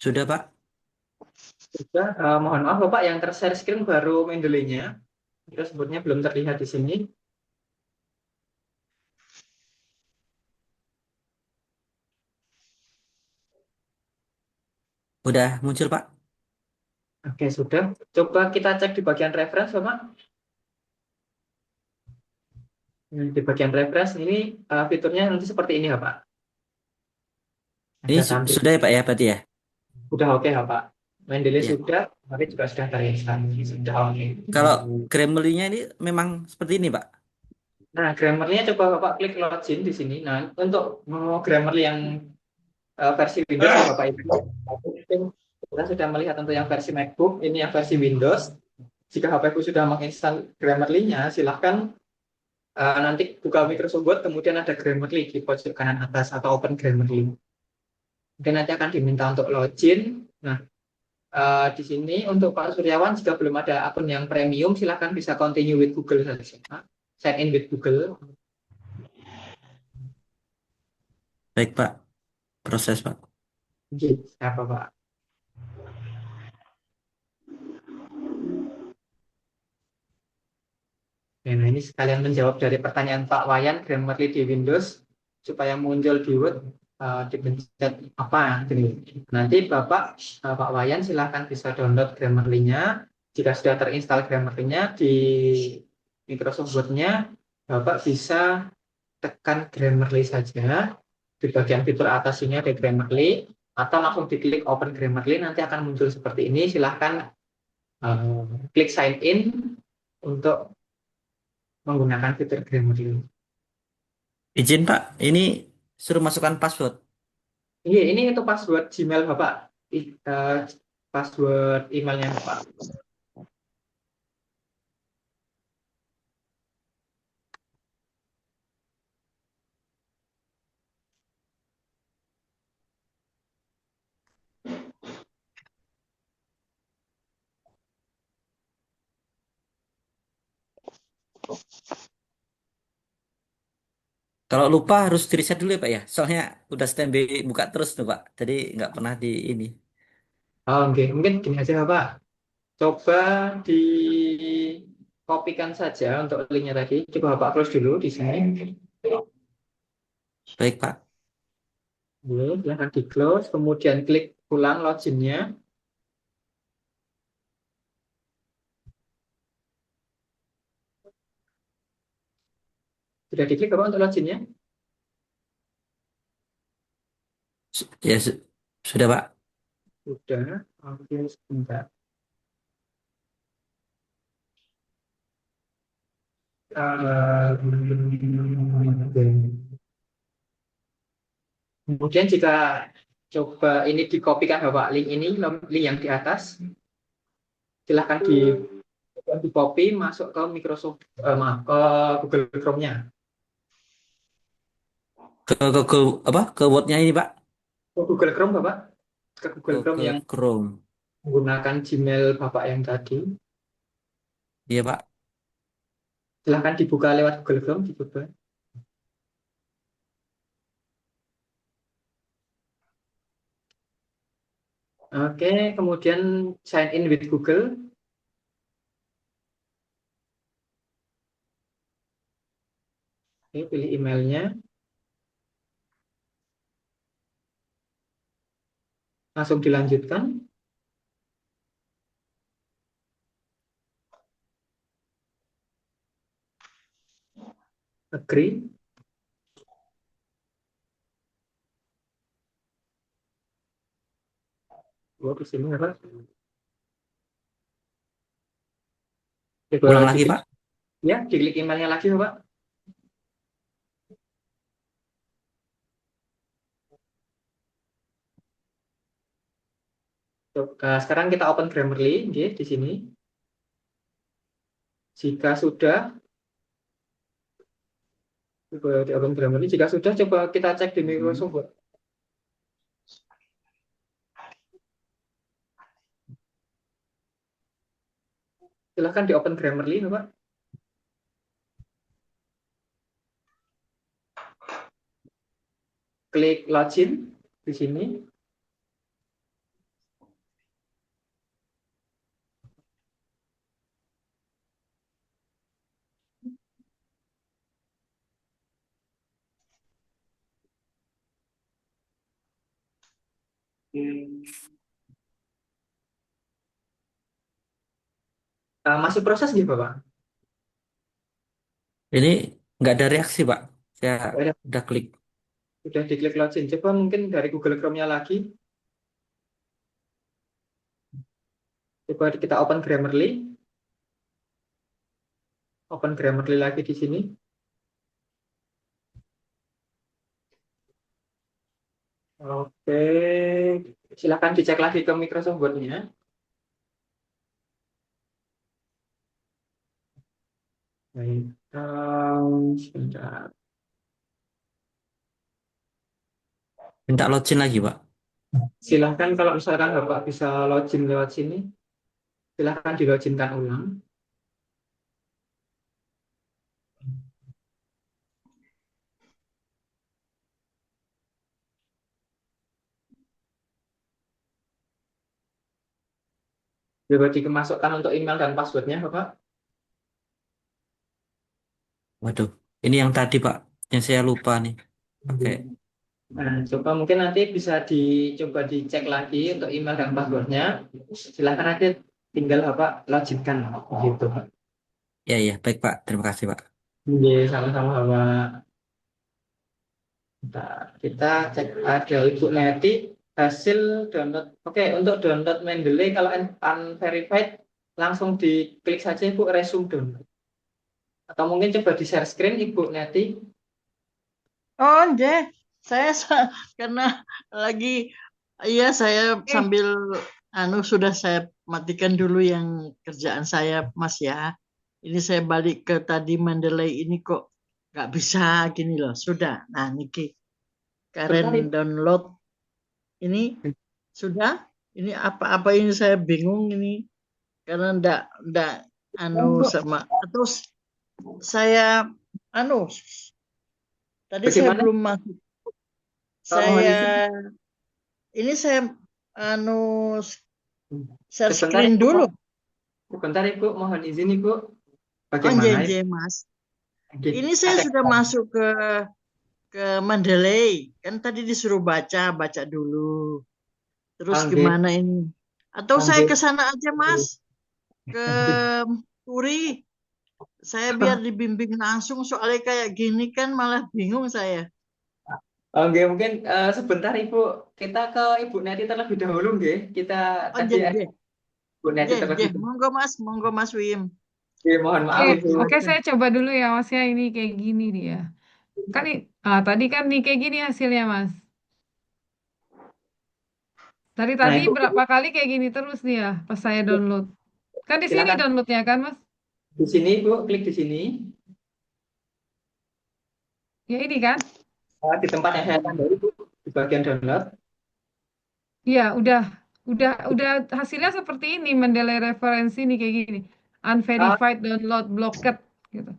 Sudah Pak. Sudah, mohon maaf Bapak, yang ter-share screen baru Mendeley-nya. Microsoft Word-nya belum terlihat di sini. Udah muncul Pak. Oke, sudah. Coba kita cek di bagian reference, Bapak. Di bagian reference ini fiturnya nanti seperti ini, Bapak. Ini Ada tampil. sudah ya Pak ya berarti ya. Sudah oke, Bapak. Mendeley Ya. sudah, tapi juga sudah terinstall. Sudah oke. Kalau Grammarly-nya ini memang seperti ini Pak. Nah, Grammarly-nya coba Bapak klik login di sini. Nah, untuk Grammarly yang versi Windows ya Bapak Ibu. Kita sudah melihat untuk yang versi MacBook, ini yang versi Windows. Jika HP ku sudah menginstal Grammarly-nya, silahkan nanti buka Microsoft Word, kemudian ada Grammarly di pojok kanan atas atau Open Grammarly. Kemudian nanti akan diminta untuk login. Nah, di sini untuk Pak Suryawan, jika belum ada akun yang premium, silahkan bisa continue with Google saja. Sign in with Google. Baik Pak. Proses Pak. Oke, apa Pak? Nah, ini sekalian menjawab dari pertanyaan Pak Wayan, Grammarly di Windows, supaya muncul di Word, dipencet apa? Gini. Nanti Bapak, Pak Wayan, silahkan bisa download Grammarly-nya. Jika sudah terinstall Grammarly-nya di Microsoft Word-nya, Bapak bisa tekan Grammarly saja. Di bagian fitur atas ini ada Grammarly, atau langsung diklik Open Grammarly, nanti akan muncul seperti ini. Silahkan klik sign in untuk menggunakan fitur Grammarly. Izin Pak, ini suruh masukkan password. Iya, ini itu password Gmail Bapak. Password emailnya Bapak. Kalau lupa harus di reset dulu ya Pak ya. Soalnya udah standby buka terus tuh Pak. Jadi nggak pernah di ini. Oh, oke. Mungkin gini aja Bapak. Coba di kopikan saja untuk linknya tadi. Coba Bapak close dulu di sini. Baik Pak. Oke, silahkan di close. Kemudian klik ulang loginnya. Sudah diklik Bapak untuk loginnya? Ya sudah Pak. Sudah. Oke, sebentar. Kemudian jika coba ini dikopikan Bapak link ini, link yang di atas, silahkan di copy masuk ke Microsoft, maaf, ke Google Chrome-nya. Ke apa? Ke Word-nya ini Pak. Ke Google Chrome Bapak, ke Google Chrome yang Ke Chrome. menggunakan Gmail Bapak yang tadi. Iya Pak. Silahkan dibuka lewat Google Chrome, dibuka. Oke, kemudian sign in with Google. Oke, pilih emailnya, langsung dilanjutkan. Agree. Oh, di sini apa? Coba Ulang lagi diklik, Pak. ya, diklik emailnya lagi, Bapak. Sekarang kita open Grammarly, oke, di sini. Jika sudah, coba di open Grammarly. Jika sudah, coba kita cek di Microsoft Word. Silahkan di open Grammarly, Bapak. Klik login di sini. Masih proses gitu, Bapak? Ini nggak ada reaksi Pak. Saya Ada. udah klik. Sudah diklik login. Coba mungkin dari Google Chrome-nya lagi. Coba kita open Grammarly. Open Grammarly lagi di sini. Oke. Silahkan dicek lagi ke Microsoft Word-nya. Baik. Sebentar. Minta login lagi Pak. Silahkan kalau misalkan Bapak bisa login lewat sini, silahkan diloginkan ulang. Coba dimasukkan untuk email dan passwordnya, Bapak. Waduh. Ini yang tadi Pak. Yang saya lupa nih. Oke. Nah, coba mungkin nanti bisa dicoba dicek lagi untuk email dan passwordnya. Silahkan nanti tinggal Bapak loginkan gitu. Ya ya. Baik Pak. Terima kasih Pak. Iya, sama-sama Bapak. Bentar, kita cek ada Ibu Neti hasil download. Oke, untuk download Mendeley kalau unverified langsung diklik saja Ibu resume download. Atau mungkin coba di share screen Ibu Neti. Oh, deh. Karena lagi, iya saya sambil sudah saya matikan dulu yang kerjaan saya, Mas ya. Ini saya balik ke tadi Mendeley ini kok nggak bisa gini loh. Sudah. Nah, Niki, Karen Bentar, Ibu. download ini sudah. Ini apa ini saya bingung ini karena ndak Ibu, sama terus saya tadi saya bagaimana belum masuk. kalau mohon Saya izin? ini saya anu share Sebentar screen Ibu, dulu. sebentar Ibu, mohon izin Ibu. Oh, Bagaimana Ibu? JJ Mas. Oke, Ini saya ada. sudah masuk ke Mendeley. Kan tadi disuruh baca dulu. Terus Oke, gimana ini? Atau saya oke. ke sana aja, Mas. Ke Puri. Saya biar dibimbing langsung soalnya kayak gini kan malah bingung saya. Oke, mungkin sebentar Ibu, kita ke Ibu Neti terlebih dahulu, nggih. Kita Oh, tadi ada JJ. Ibu Neti terlebih dahulu. Monggo Mas Wim. Oke, mohon maaf Oke, Ibu. oke, saya coba dulu ya Mas ya, ini kayak gini dia. Kan tadi kan nih kayak gini hasilnya Mas. Dari Nah, tadi Ibu, berapa kali kayak gini terus nih ya pas saya download. Kan di sini silakan downloadnya kan Mas? di sini Ibu, klik di sini. Ya ini kan? Di tempat yang saya tanda Ibu, di bagian download. Iya, udah hasilnya seperti ini, Mendeley referensi nih kayak gini. Ah, Unverified download blocked gitu.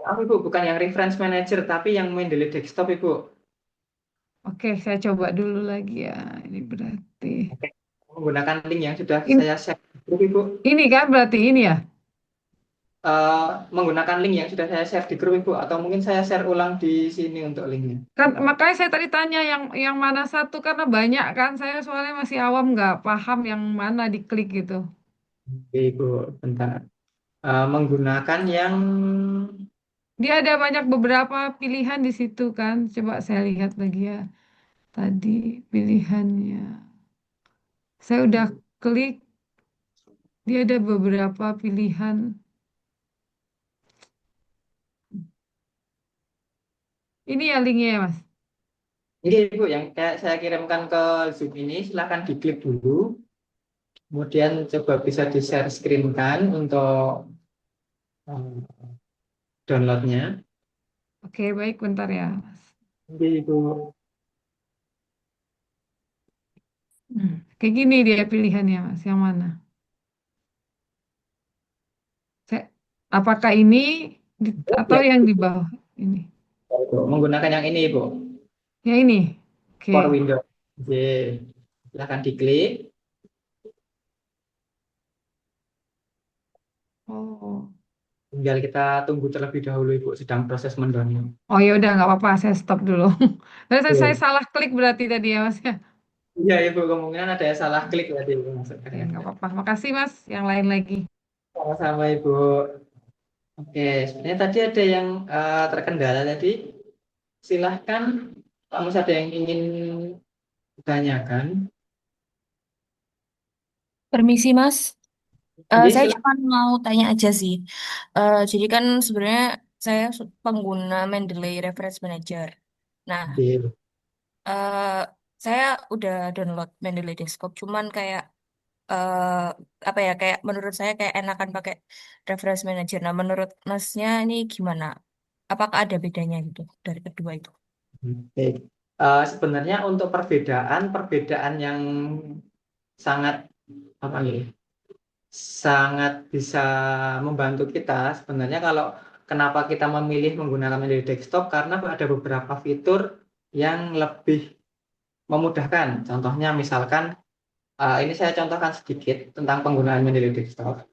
maaf Ibu, bukan yang reference manager, tapi yang Mendeley desktop Ibu. Oke, saya coba dulu lagi ya. Ini berarti Oke. Menggunakan link yang sudah ini, saya share di grup Ibu. ini kan berarti ini ya. Menggunakan link yang sudah saya share di grup Ibu, atau mungkin saya share ulang di sini untuk linknya. Kan makanya saya tadi tanya yang mana satu karena banyak kan saya soalnya masih awam nggak paham yang mana diklik gitu. Oke Ibu, bentar. Menggunakan yang Dia ada banyak beberapa pilihan di situ kan. Coba saya lihat lagi ya. Tadi pilihannya. Saya udah klik, dia ada beberapa pilihan. Ini ya linknya ya Mas. ini Ibu yang kayak saya kirimkan ke Zoom ini, silahkan diklik dulu. Kemudian coba bisa di-share screen kan untuk eh, downloadnya. Oke, baik bentar ya Mas. Oke Ibu. Kayak gini dia pilihannya Mas, yang mana? Saya, apakah ini atau Ya, yang di bawah ini? Ibu. Menggunakan yang ini Ibu. Yang ini. Oke. For Windows. Oke. Silahkan diklik. Oh. Tinggal kita tunggu terlebih dahulu Ibu, sedang proses mendownload. Oh ya udah nggak apa-apa, saya stop dulu. Terus saya Oke. salah klik berarti tadi ya Mas ya. Iya Ibu, kemungkinan ada yang salah klik tadi Ibu Oke, maksudnya. nggak apa-apa. Makasih Mas. Yang lain lagi. Sama-sama Ibu. Oke, sebenarnya tadi ada yang terkendala tadi. Silahkan kalau misalnya ada yang ingin ditanyakan. Permisi Mas, Iya, saya silahkan. cuma mau tanya aja sih. Jadi kan sebenarnya saya pengguna Mendeley Reference Manager. Nah, Oke. eh, saya udah download Mendeley Desktop, cuman kayak eh, apa ya, kayak menurut saya kayak enakan pakai Reference Manager. Nah, menurut Masnya ini gimana? Apakah ada bedanya gitu dari kedua itu? Oke. Sebenarnya untuk perbedaan yang sangat apa nih, sangat bisa membantu kita sebenarnya kalau kenapa kita memilih menggunakan Mendeley Desktop karena ada beberapa fitur yang lebih memudahkan. Contohnya misalkan ini saya contohkan sedikit tentang penggunaan Mendeley Desktop.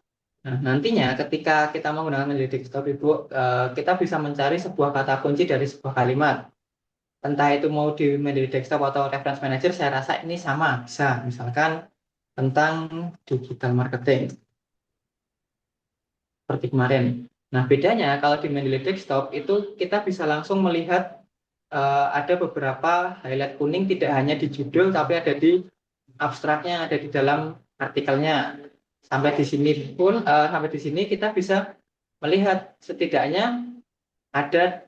Nah, nantinya ketika kita menggunakan Mendeley Desktop, Ibu, kita bisa mencari sebuah kata kunci dari sebuah kalimat. Entah itu mau di Mendeley Desktop atau Reference Manager, saya rasa ini sama, bisa. Misalkan tentang digital marketing, seperti kemarin. Nah, bedanya kalau di Mendeley Desktop itu kita bisa langsung melihat ada beberapa highlight kuning tidak hanya di judul, tapi ada di abstraknya, ada di dalam artikelnya. Sampai di sini pun, sampai di sini kita bisa melihat setidaknya ada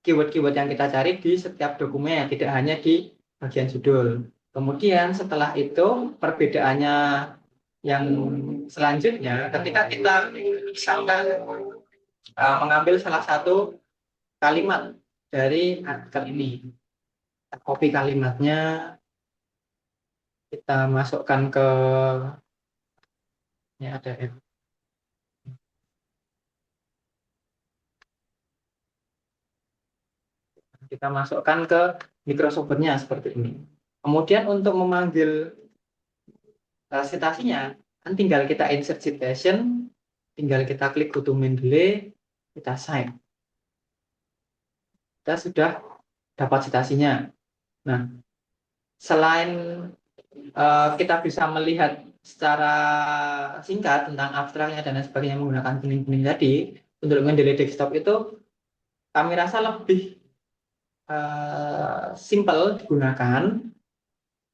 keyword-keyword yang kita cari di setiap dokumen, tidak hanya di bagian judul. Kemudian setelah itu perbedaannya yang selanjutnya, ketika kita misalkan mengambil salah satu kalimat dari artikel ini, kita copy kalimatnya, kita masukkan ke ini ada kita masukkan ke Microsoft-nya seperti ini. Kemudian untuk memanggil citasinya, kan tinggal kita insert citation, tinggal kita klik go to Mendeley, kita sign. Kita sudah dapat citasinya. Nah, selain kita bisa melihat secara singkat tentang abstraknya dan lain sebagainya menggunakan kuning-kuning tadi, untuk Mendeley desktop itu kami rasa lebih simple digunakan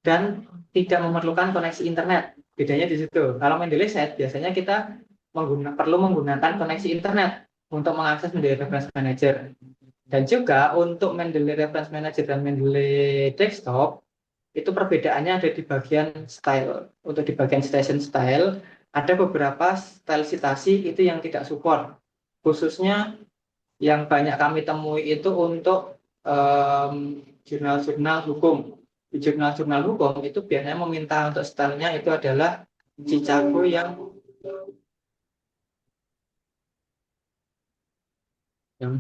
dan tidak memerlukan koneksi internet. Bedanya di situ. Kalau Mendeley Set biasanya kita perlu menggunakan koneksi internet untuk mengakses Mendeley Reference Manager. Dan juga untuk Mendeley Reference Manager dan Mendeley Desktop itu perbedaannya ada di bagian style. Untuk di bagian citation style ada beberapa style citasi itu yang tidak support. Khususnya yang banyak kami temui itu untuk jurnal-jurnal hukum. Di jurnal-jurnal hukum itu biasanya meminta untuk stylenya itu adalah Chicago yang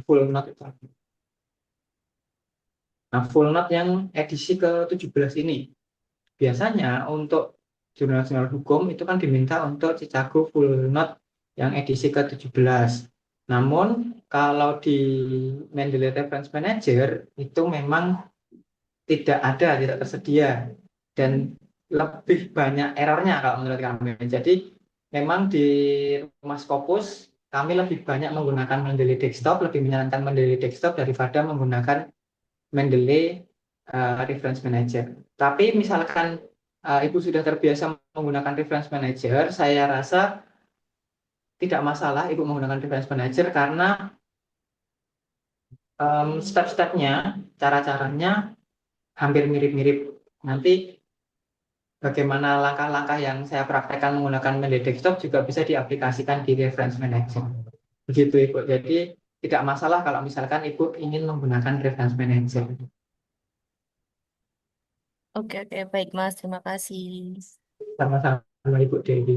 full note itu. Nah, full note yang edisi ke-17 ini. Biasanya untuk jurnal-jurnal hukum itu kan diminta untuk Chicago full note yang edisi ke-17. Namun kalau di Mendeley Reference Manager itu memang tidak ada, tidak tersedia, dan lebih banyak errornya kalau menurut kami. Jadi memang di rumah Scopus kami lebih banyak menggunakan Mendeley Desktop, lebih menyarankan Mendeley Desktop daripada menggunakan Mendeley Reference Manager. Tapi misalkan Ibu sudah terbiasa menggunakan Reference Manager, saya rasa tidak masalah Ibu menggunakan Reference Manager karena step-stepnya, cara-caranya hampir mirip-mirip. Nanti bagaimana langkah-langkah yang saya praktekkan menggunakan Mendeley Desktop juga bisa diaplikasikan di Reference Manager. Begitu Ibu. Jadi tidak masalah kalau misalkan Ibu ingin menggunakan Reference Manager. Oke, oke, baik Mas. Terima kasih. Sama-sama Ibu Dewi.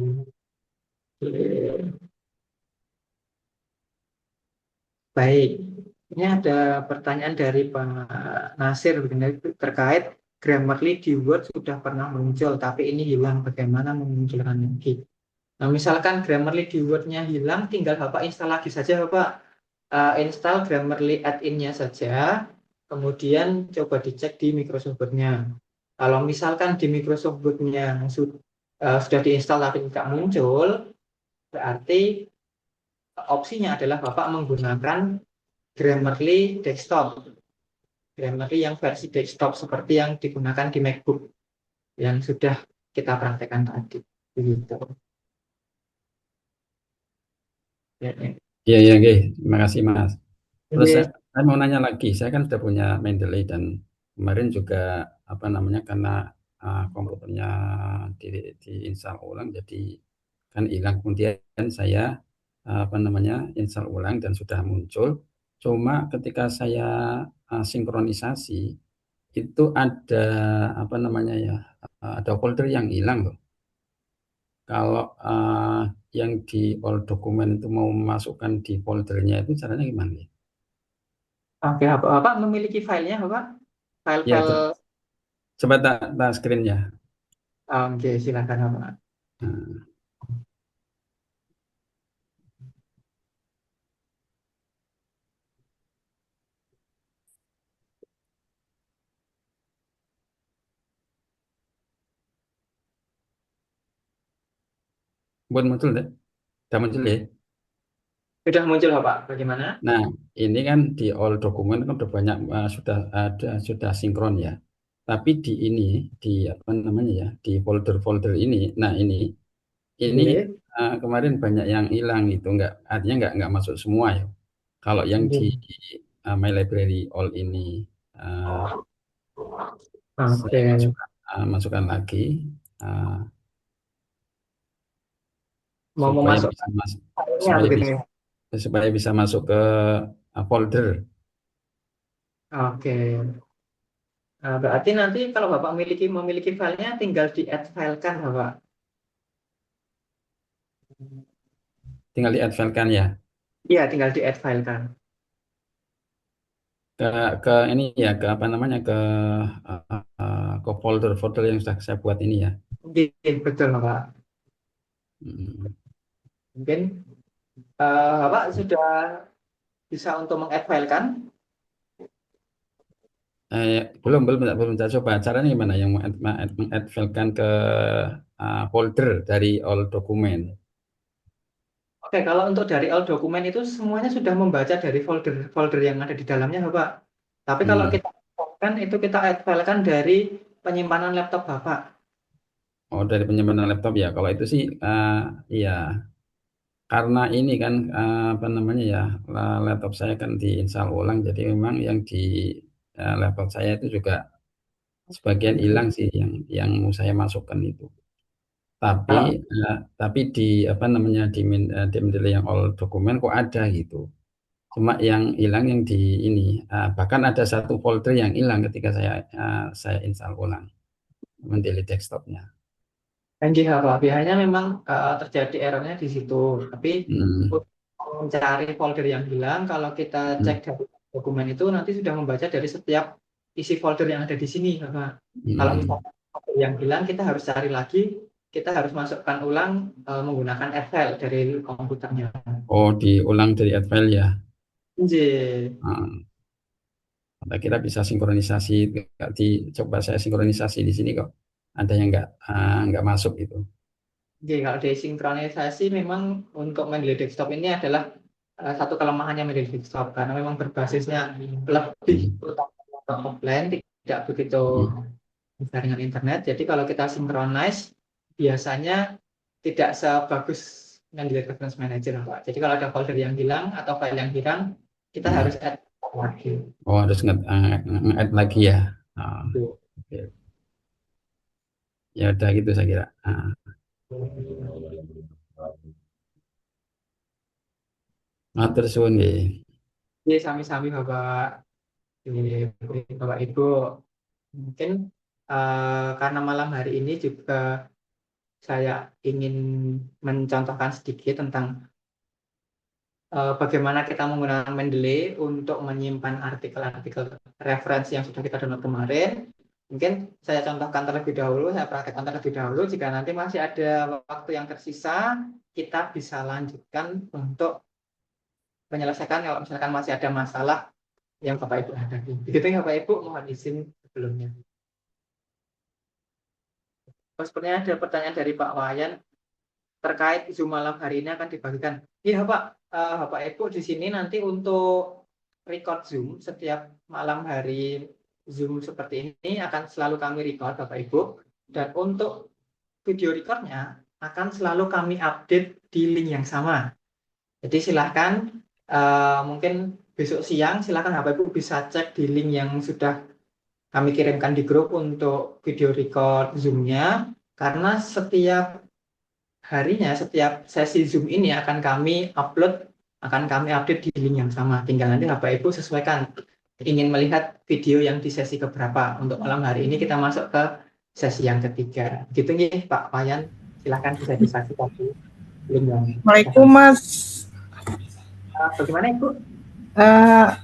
Baik, ini ada pertanyaan dari Pak Nasir terkait Grammarly di Word sudah pernah muncul, tapi ini hilang. Bagaimana memunculkan lagi? Nah, misalkan Grammarly di Word-nya hilang, tinggal Bapak install lagi saja, Bapak. Install Grammarly add-in-nya saja, kemudian coba dicek di Microsoft Word-nya. Kalau misalkan di Microsoft Word-nya sudah diinstal tapi tidak muncul, berarti opsinya adalah Bapak menggunakan Grammarly Desktop. Grammarly yang versi desktop seperti yang digunakan di MacBook yang sudah kita praktekkan tadi. Begitu. Ya, ya. Iya, iya, oke. Terima kasih, Mas. Terus Oke. saya mau nanya lagi, saya kan sudah punya Mendeley dan kemarin juga apa namanya karena komputernya diinstal ulang jadi kan hilang. Kemudian saya apa namanya install ulang dan sudah muncul. Cuma ketika saya sinkronisasi itu ada apa namanya ya ada folder yang hilang loh. Kalau yang di all dokumen itu mau masukkan di foldernya itu caranya gimana? Oke, Bapak memiliki filenya, Bapak? Ya, File-file. coba tak screen ya. Oke, silakan, Bapak. Nah, buat muncul deh. Udah muncul ya. Sudah muncul, Bapak. Bagaimana? Nah, ini kan di all dokumen kan udah banyak sudah ada sudah sinkron ya. Tapi di ini di apa namanya ya di folder-folder ini, nah ini Oke. kemarin banyak yang hilang itu artinya nggak masuk semua ya. Kalau yang di My Library All ini saya Oke. masukkan lagi Mau supaya memasukkan bisa masuk filenya supaya begitu bisa ya. supaya bisa masuk ke folder. Oke. Berarti nanti kalau Bapak memiliki filenya tinggal di-add file kan, Bapak. Tinggal di-add file kan ya. Iya, tinggal di-add file kan. Ke ini ya, ke apa namanya, ke folder-folder yang sudah saya buat ini ya. Iya, betul, Bapak. Mungkin Bapak sudah bisa untuk meng-add file kan? Belum saya coba. Caranya gimana yang meng-add file kan ke folder dari all dokumen. Oke, kalau untuk dari all dokumen itu semuanya sudah membaca dari folder yang ada di dalamnya, Bapak. Tapi kalau kita kan itu kita add file kan dari penyimpanan laptop Bapak. Oh, dari penyimpanan laptop ya. Kalau itu sih iya. Karena ini kan apa namanya ya, laptop saya kan diinstal ulang, jadi memang yang di laptop saya itu juga sebagian hilang sih yang mau saya masukkan itu. Tapi di apa namanya di Mendeley yang all dokumen kok ada gitu. Cuma yang hilang yang di ini, bahkan ada satu folder yang hilang ketika saya install ulang Mendeley desktopnya. Anjing Bapak, biasanya memang terjadi errornya di situ. Tapi untuk mencari folder yang hilang, kalau kita cek dari dokumen itu nanti sudah membaca dari setiap isi folder yang ada di sini, Bapak. Kalau misalnya folder yang hilang, kita harus cari lagi, kita harus masukkan ulang menggunakan add file dari komputernya. Oh, diulang dari add file ya. Anjing. Kita kira bisa sinkronisasi, coba saya sinkronisasi di sini kok. Ada yang nggak masuk gitu. Oke, kalau desinkronisasi memang untuk Mendeley Desktop ini adalah satu kelemahannya Mendeley Desktop karena memang berbasisnya lebih utama untuk offline, tidak begitu bisa dengan internet. Jadi kalau kita synchronize biasanya tidak sebagus Mendeley Reference Manager, Pak. Jadi kalau ada folder yang hilang atau file yang hilang, kita harus add lagi. Oh, harus nge-add lagi ya. Oke. Ya udah gitu saya kira. Matur suwun nggih. Jadi sami-sami Bapak Ibu. Mungkin karena malam hari ini juga saya ingin mencontohkan sedikit tentang bagaimana kita menggunakan Mendeley untuk menyimpan artikel-artikel referensi yang sudah kita download kemarin. Mungkin saya contohkan terlebih dahulu, saya praktekkan terlebih dahulu. Jika nanti masih ada waktu yang tersisa, kita bisa lanjutkan untuk menyelesaikan kalau misalkan masih ada masalah yang Bapak Ibu hadapi. Begitu ya Bapak Ibu, mohon izin sebelumnya. Sepertinya ada pertanyaan dari Pak Wayan terkait Zoom malam hari ini akan dibagikan. Iya Pak, Bapak Ibu di sini nanti untuk record Zoom setiap malam hari Zoom seperti ini akan selalu kami record Bapak Ibu. Dan untuk video recordnya akan selalu kami update di link yang sama. Jadi silahkan mungkin besok siang silahkan Bapak Ibu bisa cek di link yang sudah kami kirimkan di grup untuk video record Zoom-nya, karena setiap harinya, setiap sesi Zoom ini akan kami upload, akan kami update di link yang sama. Tinggal nanti Bapak Ibu sesuaikan ingin melihat video yang di sesi keberapa. Untuk malam hari ini kita masuk ke sesi yang ketiga. Gitu nih Pak Wayan, silahkan bisa disaksikan link yang. Assalamualaikum Mas. Bagaimana Ibu?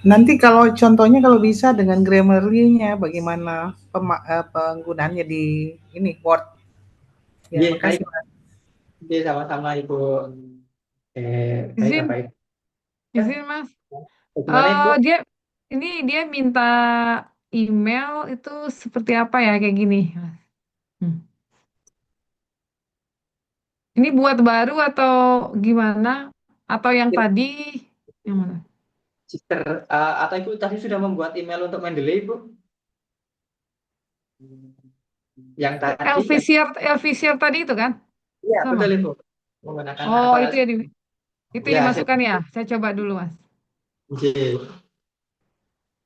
Nanti kalau contohnya kalau bisa dengan Grammarly-nya bagaimana penggunaannya di ini Word. Ya, makasih Mas. Iya, sama-sama Ibu. Baik Bapak Ibu. Izin Mas. Bagaimana Ibu? Dia minta email itu seperti apa ya kayak gini, Mas? Ini buat baru atau gimana? Atau yang tadi yang mana? Atau Ibu tadi sudah membuat email untuk Mendeley, Ibu? Yang tadi Elvisier tadi itu kan? Iya, Sama. betul Ibu. menggunakan Oh, apa itu ya itu ya dimasukkan ya. Saya coba dulu, Mas. oke.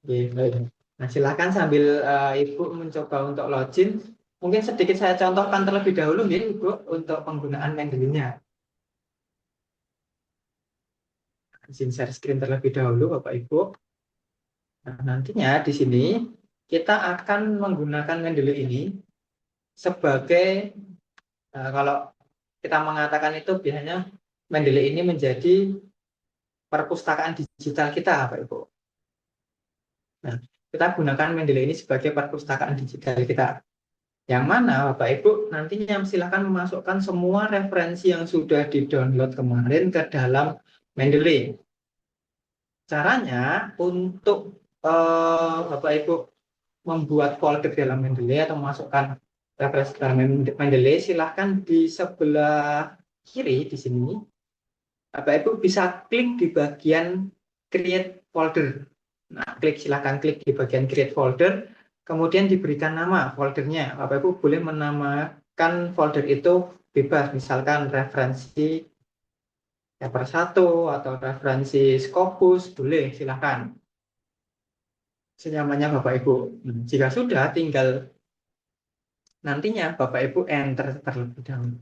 Oke, baik. Nah, silakan sambil Ibu mencoba untuk login. Mungkin sedikit saya contohkan terlebih dahulu, ya, Ibu, untuk penggunaan Mendeley-nya. Izin share screen terlebih dahulu, Bapak Ibu. Nah, nantinya di sini kita akan menggunakan Mendeley ini sebagai, kalau kita mengatakan itu biasanya Mendeley ini menjadi perpustakaan digital kita, Bapak Ibu. Nah, kita gunakan Mendeley ini sebagai perpustakaan digital kita. Yang mana Bapak Ibu nantinya silakan memasukkan semua referensi yang sudah di-download kemarin ke dalam Mendeley. Caranya untuk Bapak Ibu membuat folder dalam Mendeley atau memasukkan referensi ke dalam Mendeley, silahkan di sebelah kiri di sini Bapak Ibu bisa klik di bagian create folder. Nah, silahkan klik di bagian create folder, kemudian diberikan nama foldernya. Bapak Ibu boleh menamakan folder itu bebas, misalkan referensi paper 1 atau referensi Scopus, boleh, silahkan. Senyamannya Bapak Ibu. Jika sudah, tinggal nantinya Bapak Ibu enter terlebih dahulu.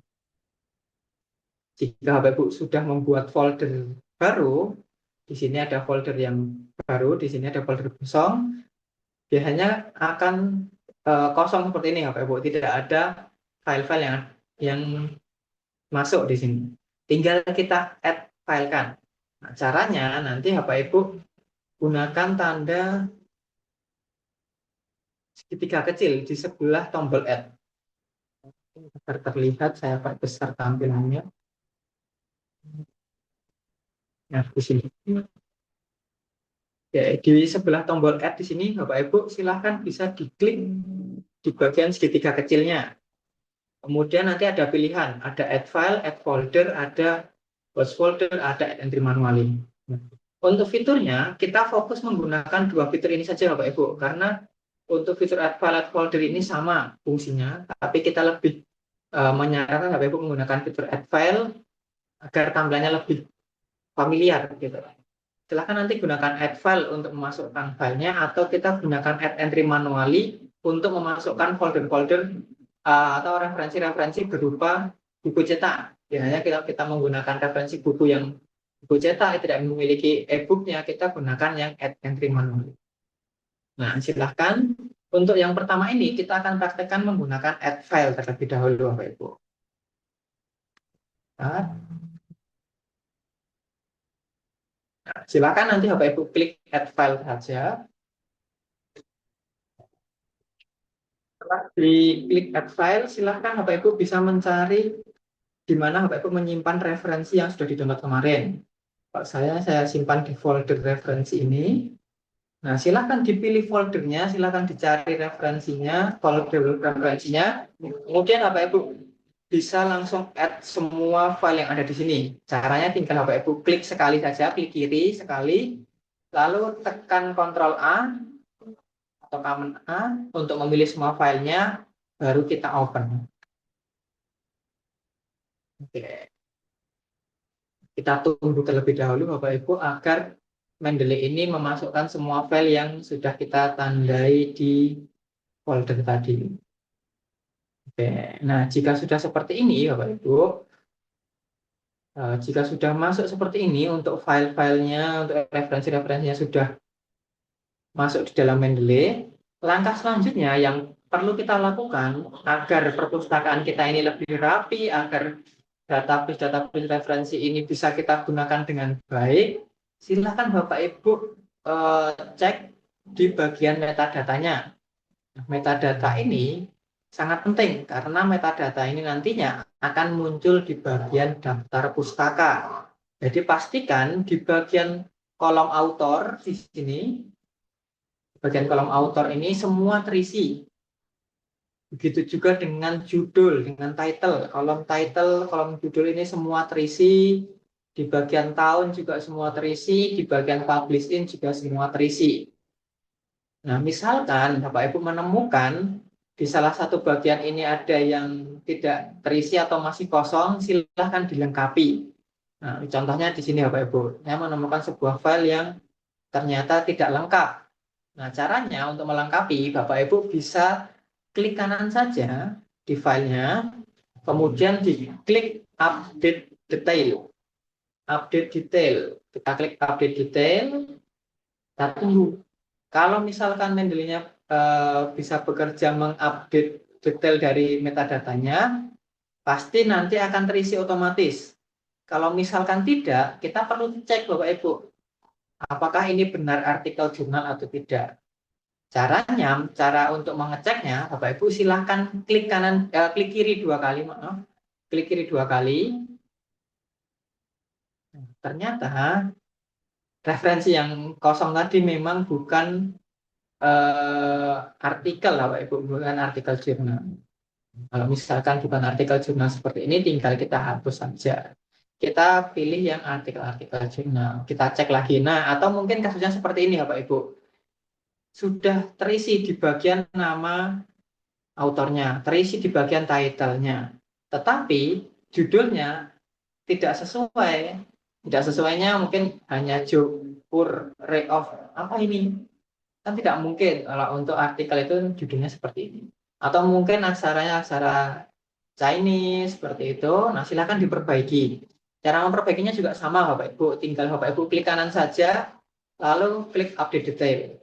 Jika Bapak Ibu sudah membuat folder baru, di sini ada folder yang baru, di sini ada folder kosong, biasanya akan kosong seperti ini Bapak Ibu, tidak ada file-file yang masuk di sini. Tinggal kita add file kan. Nah, caranya nanti Bapak Ibu gunakan tanda segitiga kecil di sebelah tombol add. Agar terlihat saya besar tampilannya. Nah, di sini. Ya, di sebelah tombol add di sini Bapak Ibu silahkan bisa diklik di bagian segitiga kecilnya. Kemudian nanti ada pilihan, ada add file, add folder, ada host folder, ada add entry manually. Untuk fiturnya kita fokus menggunakan dua fitur ini saja Bapak Ibu, karena untuk fitur add file, add folder ini sama fungsinya, tapi kita lebih menyarankan Bapak Ibu menggunakan fitur add file agar tampilannya lebih familiar gitu. Silahkan nanti gunakan add file untuk memasukkan filenya, atau kita gunakan add entry manually untuk memasukkan folder-folder atau referensi-referensi berupa buku cetak. Biasanya kita menggunakan referensi buku yang buku cetak tidak memiliki e-booknya, kita gunakan yang add entry manually. Nah, silahkan untuk yang pertama ini kita akan praktekkan menggunakan add file terlebih dahulu, Bapak Ibu. Nah, silakan nanti Bapak Ibu klik add file saja. Setelah diklik add file, silakan Bapak Ibu bisa mencari di mana Bapak Ibu menyimpan referensi yang sudah di-download kemarin. Pak saya simpan di folder referensi ini. Nah, silakan dipilih foldernya, silakan dicari referensinya, folder referensinya. Kemudian Bapak Ibu bisa langsung add semua file yang ada di sini. Caranya tinggal Bapak Ibu klik sekali saja, klik kiri sekali, lalu tekan Ctrl A atau Command A untuk memilih semua filenya, baru kita open. Oke. Kita tunggu terlebih dahulu Bapak Ibu agar Mendeley ini memasukkan semua file yang sudah kita tandai di folder tadi. Oke. Nah, jika sudah seperti ini Bapak Ibu, jika sudah masuk seperti ini untuk file-filenya, untuk referensi-referensinya sudah masuk di dalam Mendeley, langkah selanjutnya yang perlu kita lakukan agar perpustakaan kita ini lebih rapi, agar database referensi ini bisa kita gunakan dengan baik, silakan Bapak Ibu cek di bagian metadatanya. Metadata ini sangat penting karena metadata ini nantinya akan muncul di bagian daftar pustaka. Jadi pastikan di bagian kolom author di sini, bagian kolom author ini semua terisi. Begitu juga dengan judul, dengan title. Kolom judul ini semua terisi. Di bagian tahun juga semua terisi. Di bagian publish in juga semua terisi. Nah, misalkan Bapak Ibu menemukan di salah satu bagian ini ada yang tidak terisi atau masih kosong, silahkan dilengkapi. Nah, contohnya di sini Bapak Ibu, saya menemukan sebuah file yang ternyata tidak lengkap. Nah, caranya untuk melengkapi, Bapak Ibu bisa klik kanan saja di filenya, kemudian diklik update detail. Update detail. Kita klik update detail, kita tunggu. Kalau misalkan Mendeley-nya bisa bekerja mengupdate detail dari metadatanya, pasti nanti akan terisi otomatis. Kalau misalkan tidak, kita perlu cek Bapak Ibu, apakah ini benar artikel jurnal atau tidak. Caranya, cara untuk mengeceknya, Bapak Ibu silahkan klik kanan, klik kiri 2 kali, maaf, klik kiri 2 kali. Ternyata referensi yang kosong tadi memang bukan artikel, Bapak Ibu, bukan artikel jurnal. Kalau misalkan bukan artikel jurnal seperti ini, tinggal kita hapus saja. Kita pilih yang artikel-artikel jurnal. Kita cek lagi. Nah, atau mungkin kasusnya seperti ini, Bapak Ibu. Sudah terisi di bagian nama autornya, terisi di bagian title-nya. Tetapi judulnya tidak sesuai. Tidak sesuainya mungkin hanya Jopur Ray of apa ini? Kan tidak mungkin kalau untuk artikel itu judulnya seperti ini. Atau mungkin aksaranya aksara Chinese seperti itu. Nah, silakan diperbaiki. Cara memperbaikinya juga sama Bapak Ibu. Tinggal Bapak Ibu klik kanan saja, lalu klik update detail.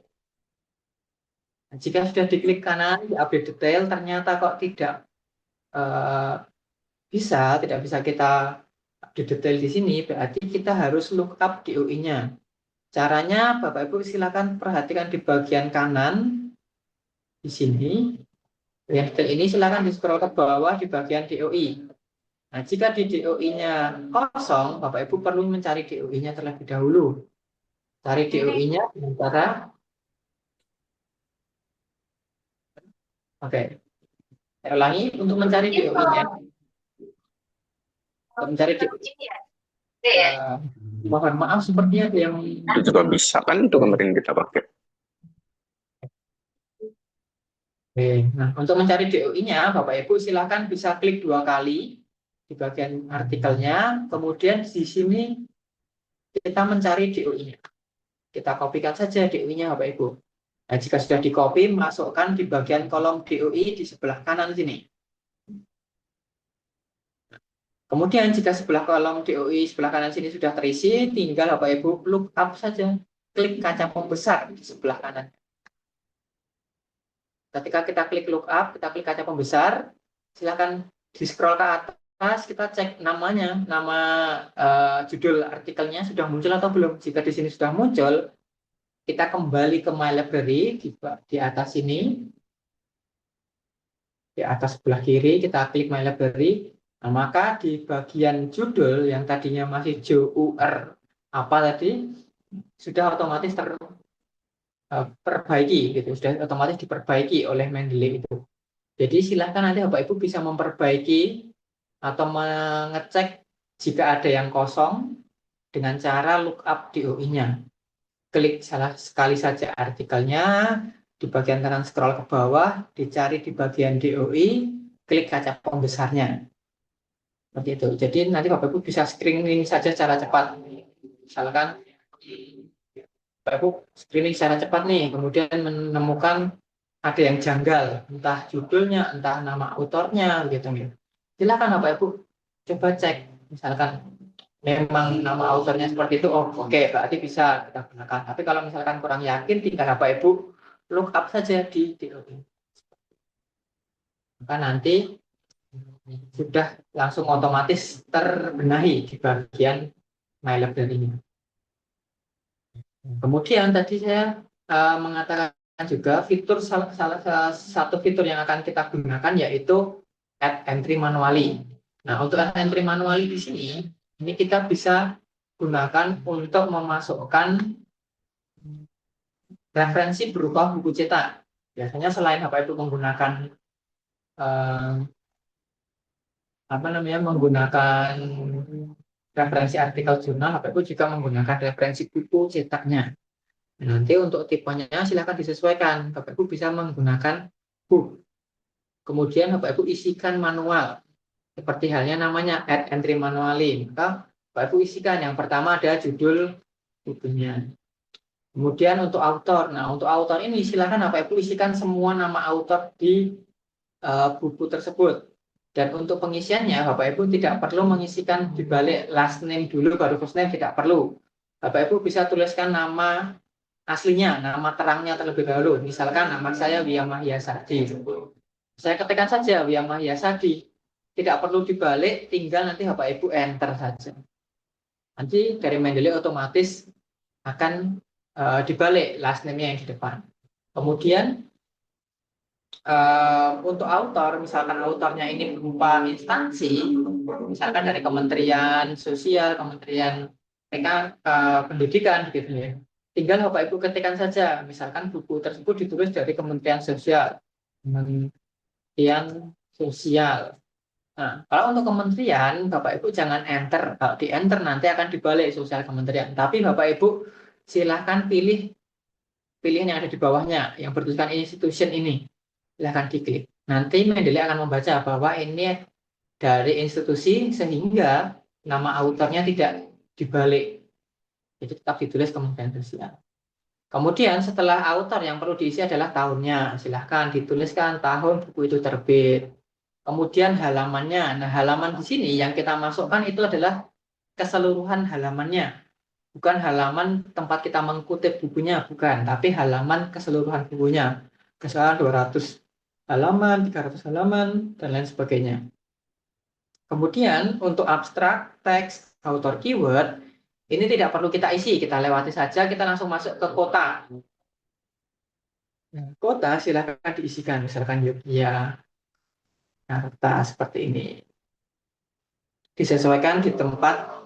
Nah, jika sudah diklik kanan di update detail, ternyata kok tidak tidak bisa kita update detail di sini, berarti kita harus lookup DOI-nya. Caranya Bapak Ibu silakan perhatikan di bagian kanan di sini. Bagian detail ini silakan di scroll ke bawah di bagian DOI. Nah, jika di DOI-nya kosong, Bapak Ibu perlu mencari DOI-nya terlebih dahulu. Cari DOI-nya dengan cara Oke. Saya ulangi untuk mencari DOI-nya. Untuk mencari DOI-nya. Mohon maaf sepertinya ada yang Itu juga bisa kan, itu kemarin kita pakai. Oke. Nah, untuk mencari DOI-nya, Bapak Ibu silakan bisa klik 2 kali di bagian artikelnya, kemudian di sini kita mencari DOI-nya. Kita kopikan saja DOI-nya Bapak Ibu. Nah, jika sudah di-copy, masukkan di bagian kolom DOI di sebelah kanan sini. Kemudian jika sebelah kolom DOI sebelah kanan sini sudah terisi, tinggal Bapak Ibu look up saja. Klik kaca pembesar di sebelah kanan. Ketika kita klik look up, kita klik kaca pembesar, silakan di-scroll ke atas, kita cek namanya, nama judul artikelnya sudah muncul atau belum. Jika di sini sudah muncul, kita kembali ke My Library di atas ini. Di atas sebelah kiri kita klik My Library. Nah, maka di bagian judul yang tadinya masih JOUR apa tadi sudah otomatis terperbaiki gitu, sudah otomatis diperbaiki oleh Mendeley itu. Jadi silahkan nanti Bapak Ibu bisa memperbaiki atau mengecek jika ada yang kosong dengan cara lookup DOI-nya. Klik salah sekali saja artikelnya, di bagian kanan scroll ke bawah, dicari di bagian DOI, klik kaca pembesarnya. Seperti itu. Jadi nanti Bapak Ibu bisa screening saja secara cepat. Misalkan Bapak Ibu screening secara cepat nih, kemudian menemukan ada yang janggal, entah judulnya, entah nama autornya, gitu. Silakan Bapak Ibu coba cek, misalkan memang nama autornya seperti itu, oh oke, berarti bisa kita gunakan. Tapi kalau misalkan kurang yakin, tinggal Bapak Ibu look up saja di DOI. Maka nanti sudah langsung otomatis terbenahi di bagian My Library-nya. Kemudian tadi saya mengatakan juga fitur salah satu fitur yang akan kita gunakan yaitu add entry manually. Nah, untuk add entry manually di sini ini kita bisa gunakan untuk memasukkan referensi berupa buku cetak. Biasanya selain Bapak Ibu menggunakan menggunakan referensi artikel jurnal, Bapak Ibu juga menggunakan referensi buku cetaknya. Nanti untuk tipenya silakan disesuaikan. Bapak Ibu bisa menggunakan book kemudian Bapak Ibu isikan manual. Seperti halnya namanya add entry manually. Maka Bapak Ibu isikan yang pertama ada judul bukunya. Kemudian untuk author. Nah, untuk author ini silakan Bapak Ibu isikan semua nama author di buku tersebut. Dan untuk pengisiannya Bapak Ibu tidak perlu mengisikan di balik last name dulu baru first name, tidak perlu. Bapak Ibu bisa tuliskan nama aslinya, nama terangnya terlebih dahulu. Misalkan nama saya Wia Mahyasadi. Saya ketikkan saja Wia Mahyasadi. Tidak perlu dibalik, tinggal nanti Bapak Ibu enter saja. Nanti dari Mendeley otomatis akan dibalik last name-nya yang di depan. Kemudian untuk autor, misalkan autornya ini berupa instansi, misalkan dari Kementerian Sosial, Kementerian Pendidikan, gitu ya. Tinggal Bapak Ibu ketikkan saja, misalkan buku tersebut ditulis dari Kementerian Sosial, Kementerian Sosial. Nah, kalau untuk kementerian, Bapak Ibu jangan enter. Kalau di enter nanti akan dibalik sosial kementerian. Tapi Bapak Ibu silahkan pilih pilihan yang ada di bawahnya, yang bertuliskan institution ini. Silahkan diklik. Nanti Mendeley akan membaca bahwa ini dari institusi sehingga nama autornya tidak dibalik. Jadi tetap ditulis Kementerian Sosial. Kemudian setelah autor yang perlu diisi adalah tahunnya. Silahkan dituliskan tahun buku itu terbit. Kemudian halamannya. Nah, halaman di sini yang kita masukkan itu adalah keseluruhan halamannya. Bukan halaman tempat kita mengutip bukunya, bukan. Tapi halaman keseluruhan bukunya. Misalnya 200 halaman, 300 halaman, dan lain sebagainya. Kemudian untuk abstrak, teks, author keyword, ini tidak perlu kita isi. Kita lewati saja, kita langsung masuk ke kota. Nah, kota silahkan diisikan. Misalkan Yogyakarta seperti ini. Disesuaikan di tempat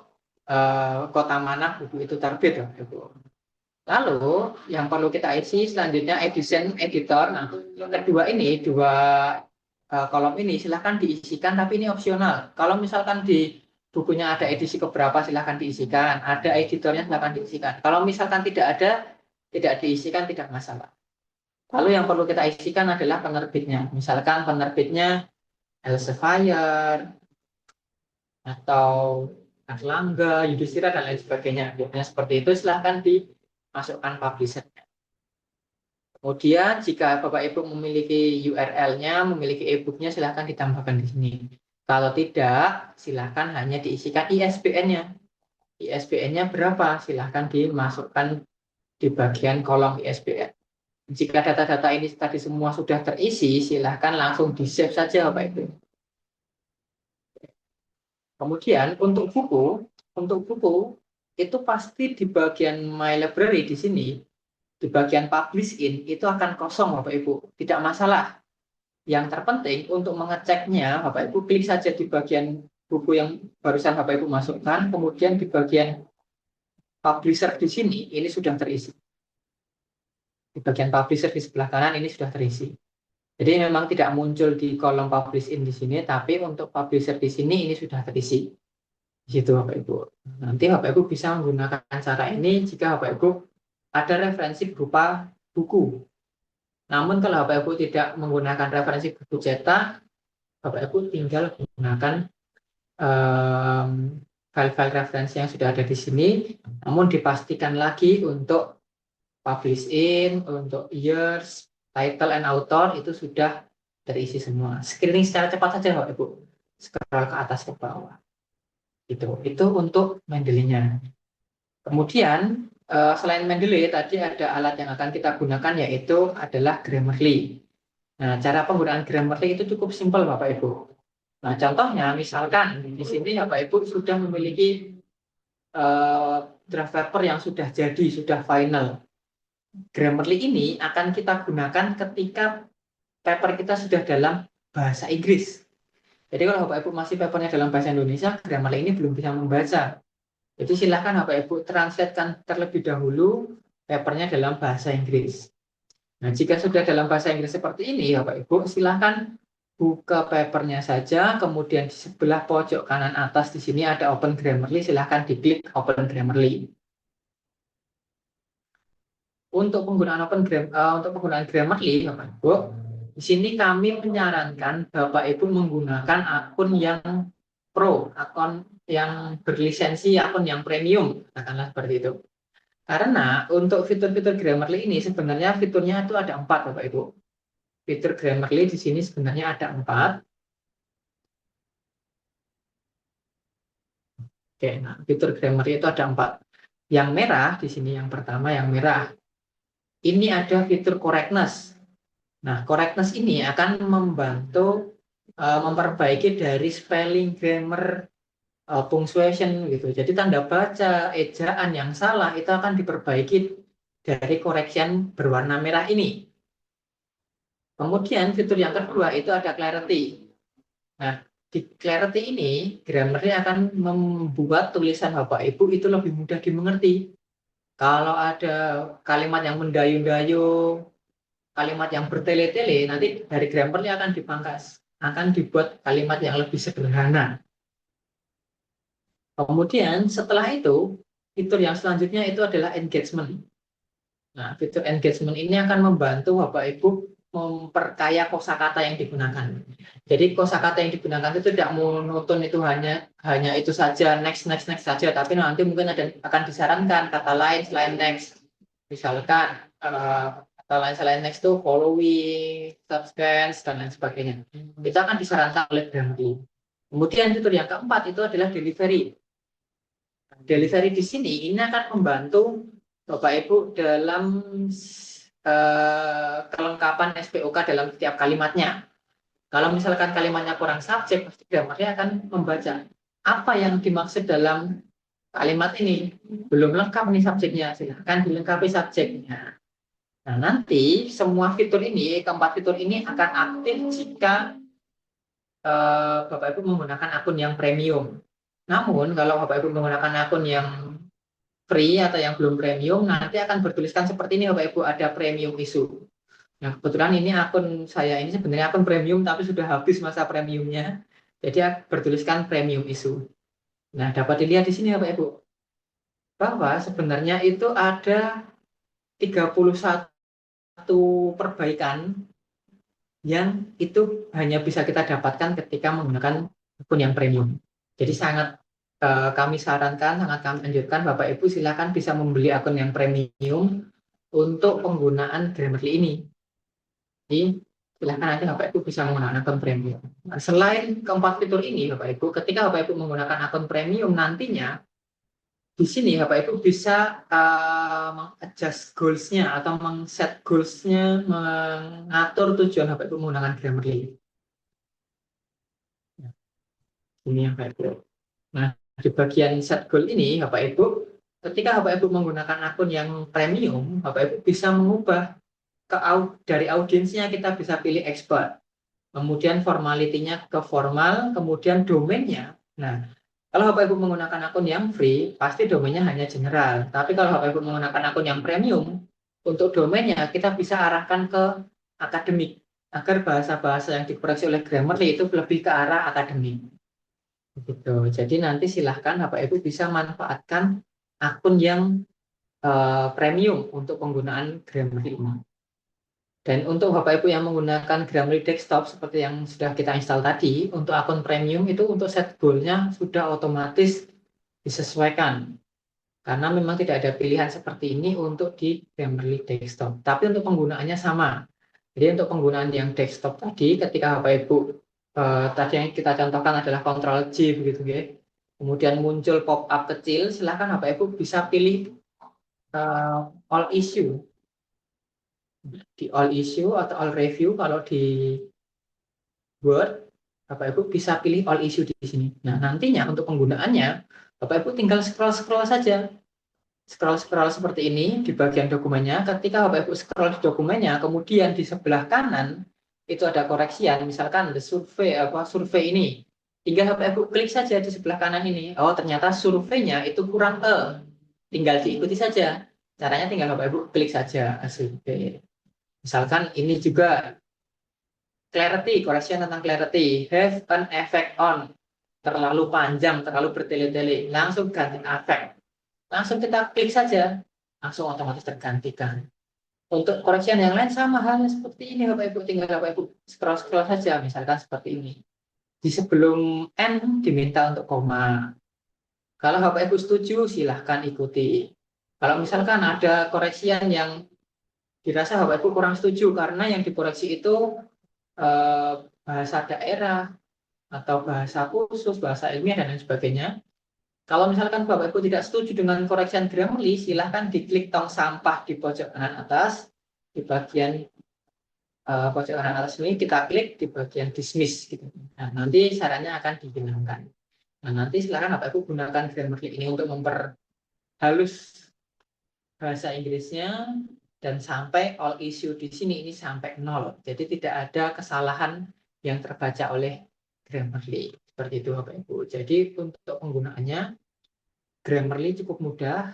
kota mana buku itu terbit. Lalu yang perlu kita isi selanjutnya edition editor. Nah, kedua ini dua kolom ini silahkan diisikan, tapi ini opsional. Kalau misalkan di bukunya ada edisi keberapa silahkan diisikan, ada editornya silahkan diisikan. Kalau misalkan tidak ada, tidak diisikan, tidak masalah. Lalu yang perlu kita isikan adalah penerbitnya. Misalkan penerbitnya Elsevier atau Erlangga, Yudhistira, dan lain sebagainya. Biasanya seperti itu, silahkan dimasukkan publisher-nya. Kemudian jika Bapak Ibu memiliki URL-nya, memiliki e-book-nya, silahkan ditambahkan di sini. Kalau tidak, silahkan hanya diisikan ISBN-nya. ISBN-nya berapa? Silahkan dimasukkan di bagian kolom ISBN. Jika data-data ini tadi semua sudah terisi, silahkan langsung di-save saja Bapak Ibu. Kemudian untuk buku itu pasti di bagian My Library di sini, di bagian Publish In itu akan kosong Bapak Ibu, tidak masalah. Yang terpenting untuk mengeceknya, Bapak Ibu klik saja di bagian buku yang barusan Bapak Ibu masukkan, kemudian di bagian Publisher di sini ini sudah terisi. Di bagian Publisher di sebelah kanan ini sudah terisi. Jadi memang tidak muncul di kolom publish in di sini, tapi untuk publisher di sini ini sudah terisi. Di situ Bapak Ibu. Nanti Bapak Ibu bisa menggunakan cara ini jika Bapak Ibu ada referensi berupa buku. Namun kalau Bapak Ibu tidak menggunakan referensi buku cetak, Bapak Ibu tinggal menggunakan file-file referensi yang sudah ada di sini, namun dipastikan lagi untuk publish in, untuk years, title and author itu sudah terisi semua. Screening secara cepat saja Bapak Ibu. Scroll ke atas ke bawah. Itu untuk Mendeley-nya. Kemudian selain Mendeley tadi ada alat yang akan kita gunakan yaitu adalah Grammarly. Nah, cara penggunaan Grammarly itu cukup simpel Bapak Ibu. Nah, contohnya misalkan di sini Bapak Ibu sudah memiliki draft paper yang sudah jadi, sudah final. Grammarly ini akan kita gunakan ketika paper kita sudah dalam bahasa Inggris. Jadi kalau Bapak Ibu masih papernya dalam bahasa Indonesia, Grammarly ini belum bisa membaca. Jadi silakan Bapak Ibu translatekan terlebih dahulu papernya dalam bahasa Inggris. Nah, jika sudah dalam bahasa Inggris seperti ini, Bapak Ibu silakan buka papernya saja, kemudian di sebelah pojok kanan atas di sini ada Open Grammarly, silakan diklik Open Grammarly. Untuk penggunaan Grammarly, Bapak Ibu, Di sini kami menyarankan Bapak Ibu menggunakan akun yang pro, akun yang berlisensi, akun yang premium, katakanlah seperti itu. Karena untuk fitur-fitur Grammarly ini sebenarnya fiturnya itu ada 4, Bapak Ibu. Fitur Grammarly di sini sebenarnya ada 4. Oke, nah fitur Grammarly itu ada 4. Yang merah di sini yang pertama yang merah. Ini ada fitur correctness. Nah, correctness ini akan membantu memperbaiki dari spelling, grammar, punctuation gitu. Jadi tanda baca, ejaan yang salah itu akan diperbaiki dari correction berwarna merah ini. Kemudian fitur yang kedua itu ada clarity. Nah, di clarity ini Grammarly akan membuat tulisan Bapak Ibu itu lebih mudah dimengerti. Kalau ada kalimat yang mendayu-dayu, kalimat yang bertele-tele, nanti dari Grammarly akan dipangkas, akan dibuat kalimat yang lebih sederhana. Kemudian setelah itu, fitur yang selanjutnya itu adalah engagement. Nah, fitur engagement ini akan membantu Bapak Ibu memperkaya kosakata yang digunakan. Jadi kosakata yang digunakan itu tidak monoton, itu hanya itu saja, next saja, tapi nanti mungkin akan disarankan kata lain selain next. Misalkan kata lain selain next itu following, subsequent, dan lain sebagainya. Itu akan disarankan oleh Grammarly. Kemudian fitur yang keempat itu adalah delivery. Delivery di sini ini akan membantu Bapak Ibu dalam kelengkapan SPOK dalam setiap kalimatnya. Kalau misalkan kalimatnya kurang subjek, pasti Grammarly akan membaca apa yang dimaksud dalam kalimat ini. Belum lengkap nih subjeknya, silahkan dilengkapi subjeknya. Nah, nanti semua fitur ini, keempat fitur ini akan aktif jika Bapak Ibu menggunakan akun yang premium. Namun, kalau Bapak Ibu menggunakan akun yang free atau yang belum premium, nanti akan bertuliskan seperti ini Bapak Ibu, ada premium issue. Nah, kebetulan ini akun saya ini sebenarnya akun premium tapi sudah habis masa premiumnya. Jadi bertuliskan premium issue. Nah, dapat dilihat di sini Bapak Ibu bahwa sebenarnya itu ada 31 perbaikan yang itu hanya bisa kita dapatkan ketika menggunakan akun yang premium. Jadi sangat kami sarankan, sangat kami anjurkan Bapak Ibu silakan bisa membeli akun yang premium untuk penggunaan Grammarly ini. Jadi silakan nanti Bapak Ibu bisa menggunakan akun premium. Nah, selain keempat fitur ini Bapak Ibu, ketika Bapak Ibu menggunakan akun premium nantinya, di sini Bapak Ibu bisa meng-adjust goals-nya atau meng-set goals-nya, mengatur tujuan Bapak Ibu menggunakan Grammarly. Ini Bapak Ibu. Nah, di bagian set goal ini Bapak Ibu, ketika Bapak Ibu menggunakan akun yang premium, Bapak Ibu bisa mengubah dari audiensnya kita bisa pilih expert. Kemudian formality-nya ke formal, kemudian domainnya. Nah, kalau Bapak Ibu menggunakan akun yang free, pasti domainnya hanya general. Tapi kalau Bapak Ibu menggunakan akun yang premium, untuk domainnya kita bisa arahkan ke akademik, agar bahasa-bahasa yang dikoreksi oleh Grammarly itu lebih ke arah akademik. Gitu. Jadi nanti silahkan Bapak Ibu bisa manfaatkan akun yang premium untuk penggunaan Grammarly ini. Dan untuk Bapak Ibu yang menggunakan Grammarly desktop seperti yang sudah kita install tadi, untuk akun premium itu untuk set goal-nya sudah otomatis disesuaikan. Karena memang tidak ada pilihan seperti ini untuk di Grammarly desktop. Tapi untuk penggunaannya sama. Jadi untuk penggunaan yang desktop tadi, ketika Bapak Ibu tadi yang kita contohkan adalah Ctrl J begitu ya. Kemudian muncul pop-up kecil, silahkan Bapak Ibu bisa pilih all issue. Di all issue atau all review, kalau di Word Bapak Ibu bisa pilih all issue di sini. Nah, nantinya untuk penggunaannya Bapak Ibu tinggal scroll saja. Scroll seperti ini di bagian dokumennya. Ketika Bapak Ibu scroll di dokumennya, kemudian di sebelah kanan itu ada koreksian, misalkan the survei ini, tinggal Bapak Ibu klik saja di sebelah kanan ini. Oh, ternyata surveinya itu kurang tinggal diikuti saja. Caranya tinggal Bapak Ibu klik saja survei. Misalkan ini juga clarity, koreksian tentang clarity, have an effect on, terlalu panjang, terlalu bertele-tele, langsung ganti efek. Langsung kita klik saja, langsung otomatis tergantikan. Untuk koreksian yang lain sama halnya seperti ini Bapak Ibu, tinggal Bapak Ibu scroll saja, misalkan seperti ini. Di sebelum N diminta untuk koma. Kalau Bapak Ibu setuju, silahkan ikuti. Kalau misalkan ada koreksian yang dirasa Bapak Ibu kurang setuju karena yang dikoreksi itu bahasa daerah atau bahasa khusus, bahasa ilmiah dan lain sebagainya. Kalau misalkan Bapak Ibu tidak setuju dengan koreksian Grammarly, silahkan diklik tong sampah di pojok kanan atas, di bagian pojok kanan atas ini kita klik di bagian dismiss gitu. Nah, nanti sarannya akan dihilangkan. Nah, nanti silahkan Bapak Ibu gunakan Grammarly ini untuk memperhalus bahasa Inggrisnya dan sampai all issue di sini ini sampai 0. Jadi tidak ada kesalahan yang terbaca oleh Grammarly. Seperti itu Bapak Ibu. Jadi untuk penggunaannya Grammarly cukup mudah.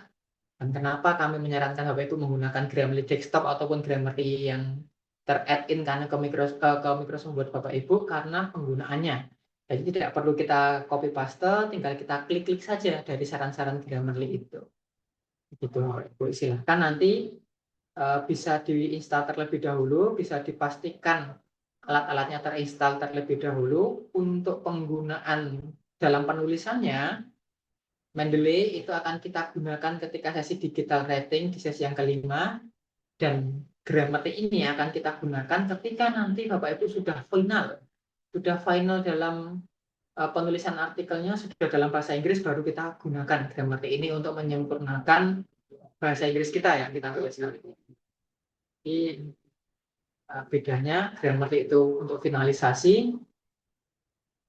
Dan kenapa kami menyarankan Bapak Ibu menggunakan Grammarly desktop ataupun Grammarly yang ter-add-in karena ke Microsoft buat Bapak Ibu karena penggunaannya. Jadi tidak perlu kita copy paste, tinggal kita klik-klik saja dari saran-saran Grammarly itu. Gitu Bapak Ibu. Silahkan nanti bisa diinstal terlebih dahulu, bisa dipastikan alat-alatnya terinstall terlebih dahulu. Untuk penggunaan dalam penulisannya, Mendeley itu akan kita gunakan ketika sesi digital writing di sesi yang kelima, dan Grammarly ini akan kita gunakan ketika nanti Bapak Ibu sudah final dalam penulisan artikelnya, sudah dalam bahasa Inggris, baru kita gunakan Grammarly ini untuk menyempurnakan bahasa Inggris kita yang kita tulis. Jadi bedanya Grammarly itu untuk finalisasi,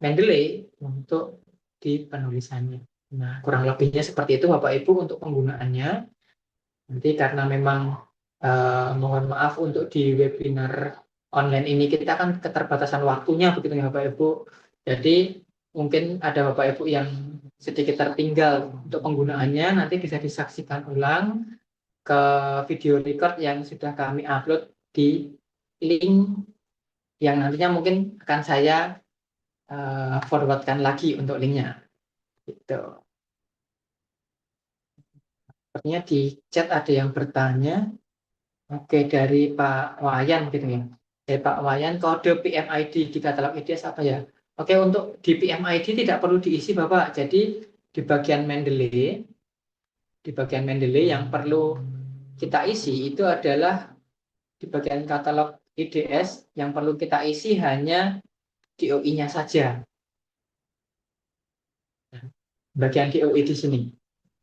Mendeley untuk di penulisannya. Nah, kurang lebihnya seperti itu Bapak Ibu untuk penggunaannya. Nanti karena memang mohon maaf untuk di webinar online ini kita kan keterbatasan waktunya begitu ya Bapak Ibu. Jadi mungkin ada Bapak Ibu yang sedikit tertinggal untuk penggunaannya, nanti bisa disaksikan ulang ke video record yang sudah kami upload di link yang nantinya mungkin akan saya forwardkan lagi untuk linknya. Gitu. Sepertinya di chat ada yang bertanya. Oke, dari Pak Wayan gitu ya. Dari Pak Wayan, kode PMID di katalog IDS apa ya? Oke, untuk di PMID tidak perlu diisi Bapak. Jadi di bagian Mendeley yang perlu kita isi itu adalah di bagian katalog IDS yang perlu kita isi hanya DOI-nya saja. Bagian DOI di sini.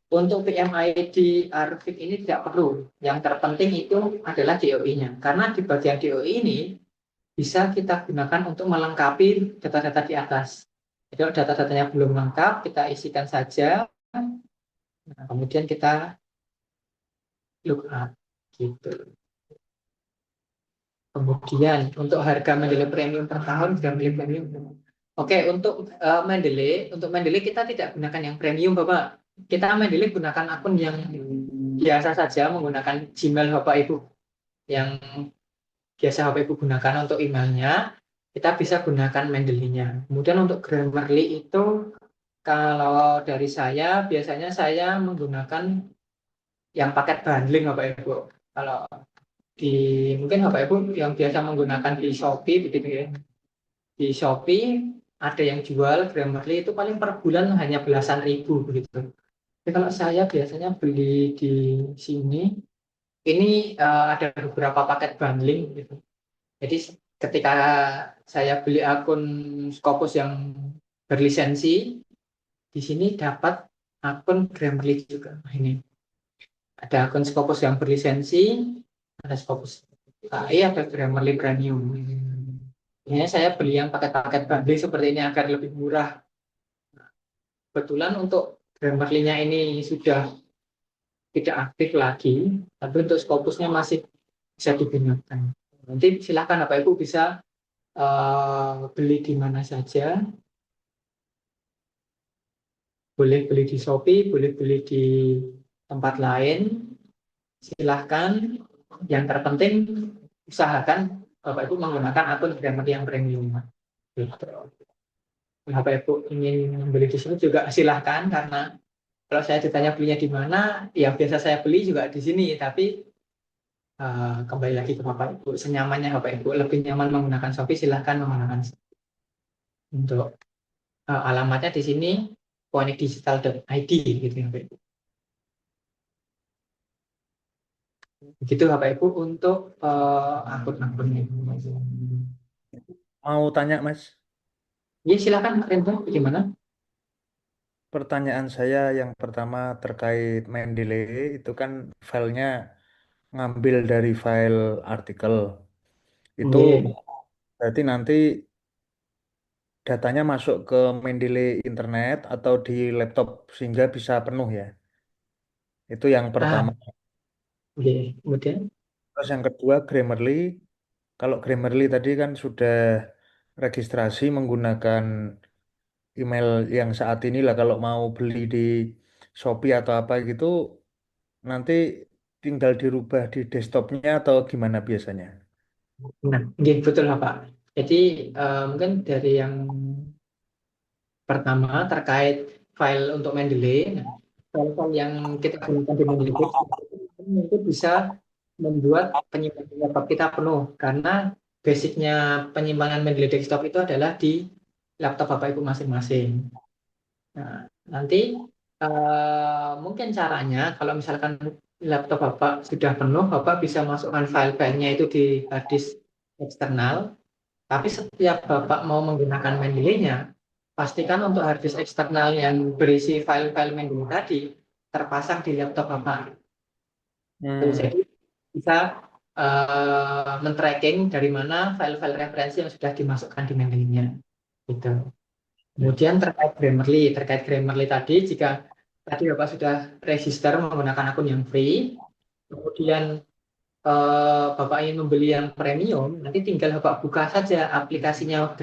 Untuk PMID Arvik ini tidak perlu. Yang terpenting itu adalah DOI-nya. Karena di bagian DOI ini bisa kita gunakan untuk melengkapi data-data di atas. Jadi data-datanya belum lengkap, kita isikan saja. Nah, kemudian kita look up gitu. Kemudian untuk harga Mendeley Premium per tahun, Mendeley Premium. Oke, untuk Mendeley kita tidak gunakan yang premium Bapak. Kita Mendeley gunakan akun yang biasa saja, menggunakan Gmail Bapak Ibu yang biasa Bapak Ibu gunakan untuk emailnya. Kita bisa gunakan Mendeley-nya. Kemudian untuk Grammarly itu kalau dari saya biasanya saya menggunakan yang paket bundling Bapak Ibu. Kalau mungkin Bapak Ibu yang biasa menggunakan di Shopee begitu ya. Di Shopee ada yang jual Grammarly itu paling per bulan hanya belasan ribu begitu. Jadi kalau saya biasanya beli di sini, ini ada beberapa paket bundling gitu. Jadi ketika saya beli akun Scopus yang berlisensi, di sini dapat akun Grammarly juga. Nah, ini ada akun Scopus yang berlisensi, ada Scopus AI, ada Grammarly Premium. Ini saya beli yang paket-paket bundling seperti ini agar lebih murah. Kebetulan untuk Grammarly-nya ini sudah tidak aktif lagi, tapi untuk Scopusnya masih bisa digunakan. Nanti silakan Bapak Ibu bisa beli di mana saja. Boleh beli di Shopee, boleh beli di tempat lain. Silahkan. Yang terpenting usahakan Bapak Ibu menggunakan akun Grammarly yang premium. Bapak Ibu ingin membeli di sini juga silahkan, karena kalau saya ditanya belinya di mana, yang biasa saya beli juga di sini. Tapi kembali lagi ke Bapak Ibu, senyamannya Bapak Ibu, lebih nyaman menggunakan Shopee, silahkan menggunakan Shopee. Untuk alamatnya di sini ponikdigital.id gitu ya Bapak Ibu. Begitu Bapak Ibu untuk akun-akunnya. Mau tanya, Mas? Ya silakan Pak Rento, bagaimana? Pertanyaan saya yang pertama terkait Mendeley itu kan filenya ngambil dari file artikel. Itu Oke. berarti nanti datanya masuk ke Mendeley internet atau di laptop sehingga bisa penuh ya. Itu yang pertama. Oke. Kemudian, Terus yang kedua Grammarly. Kalau Grammarly tadi kan sudah registrasi menggunakan email yang saat ini lah, kalau mau beli di Shopee atau apa gitu nanti tinggal dirubah di desktopnya atau gimana biasanya? nah, oke, betul lah Pak. Jadi mungkin dari yang pertama terkait file untuk Mendeley, nah, file-file yang kita gunakan di Mendeley itu bisa membuat penyimpanan laptop kita penuh karena basicnya penyimpanan Mendeley desktop itu adalah di laptop Bapak Ibu masing-masing. Nah, nanti mungkin caranya kalau misalkan laptop Bapak sudah penuh, Bapak bisa masukkan file-filenya itu di hard disk eksternal. Tapi setiap Bapak mau menggunakan Mendeley-nya, pastikan untuk hard disk eksternal yang berisi file-file Mendeley tadi terpasang di laptop Bapak. Jadi bisa men-tracking dari mana file-file referensi yang sudah dimasukkan di Mendeley-nya. Gitu. Kemudian terkait Grammarly tadi, jika tadi Bapak sudah register menggunakan akun yang free, kemudian Bapak ingin membeli yang premium, nanti tinggal Bapak buka saja aplikasinya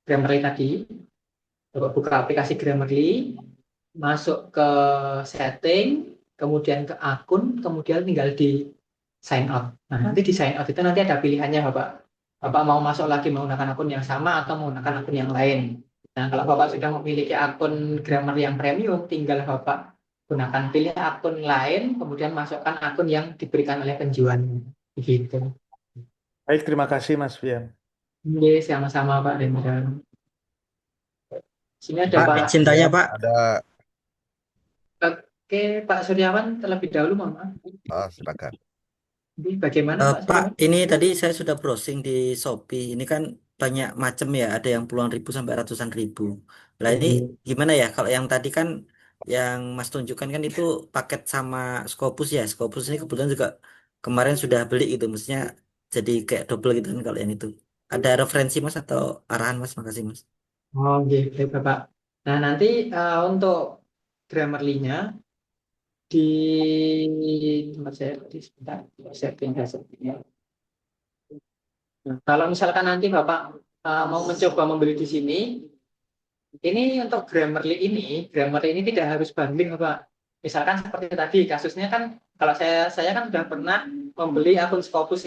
Grammarly tadi. Bapak buka aplikasi Grammarly, masuk ke setting, kemudian ke akun, kemudian tinggal di sign out. Nah, nanti di sign out itu nanti ada pilihannya Bapak. Bapak mau masuk lagi menggunakan akun yang sama atau menggunakan akun yang lain. Nah, kalau Bapak sudah memiliki akun Grammarly yang premium, tinggal Bapak gunakan pilih akun lain, kemudian masukkan akun yang diberikan oleh penjual. Begitu. Baik, terima kasih Mas Fian. Oke, sama-sama Pak Rendra. Sini ada Pak, Pak. izin tanya Pak. Ada. Oke, Pak Suryawan terlebih dahulu, Mama. Silakan. Jadi bagaimana Pak Pak, Suryawan? ini tadi saya sudah browsing di Shopee. Ini kan banyak macam ya, ada yang puluhan ribu sampai ratusan ribu. Nah ini gimana ya? Kalau yang tadi kan yang Mas tunjukkan kan itu paket sama Scopus ya. Scopus ini kebetulan juga kemarin sudah beli gitu. Maksudnya jadi kayak double gitu kan kalau yang itu. Ada referensi Mas atau arahan Mas? Makasih Mas. Oh, baik Bapak. Nah, nanti untuk Grammarly-nya di tempat saya di sebentar, saya pindah settingnya. Nah, kalau misalkan nanti Bapak mau mencoba membeli di sini, ini untuk Grammarly ini tidak harus bundling Bapak. Misalkan seperti tadi kasusnya kan, kalau saya kan sudah pernah membeli akun Scopus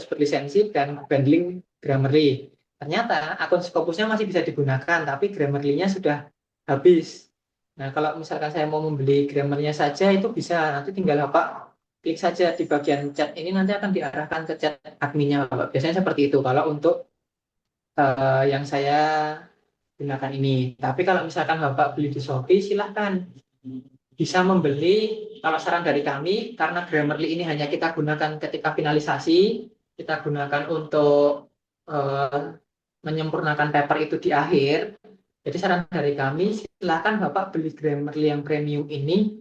berlisensi dan bundling Grammarly. Ternyata akun Scopusnya masih bisa digunakan, tapi Grammarly-nya sudah habis. Nah, kalau misalkan saya mau membeli Grammarly-nya saja, itu bisa. Nanti tinggal Bapak klik saja di bagian chat ini, nanti akan diarahkan ke chat adminnya Bapak. Biasanya seperti itu kalau untuk yang saya gunakan ini. Tapi kalau misalkan Bapak beli di Shopee, silahkan bisa membeli. Kalau saran dari kami, karena Grammarly ini hanya kita gunakan ketika finalisasi, kita gunakan untuk menyempurnakan paper itu di akhir. Jadi saran dari kami, silahkan Bapak beli Grammarly yang premium ini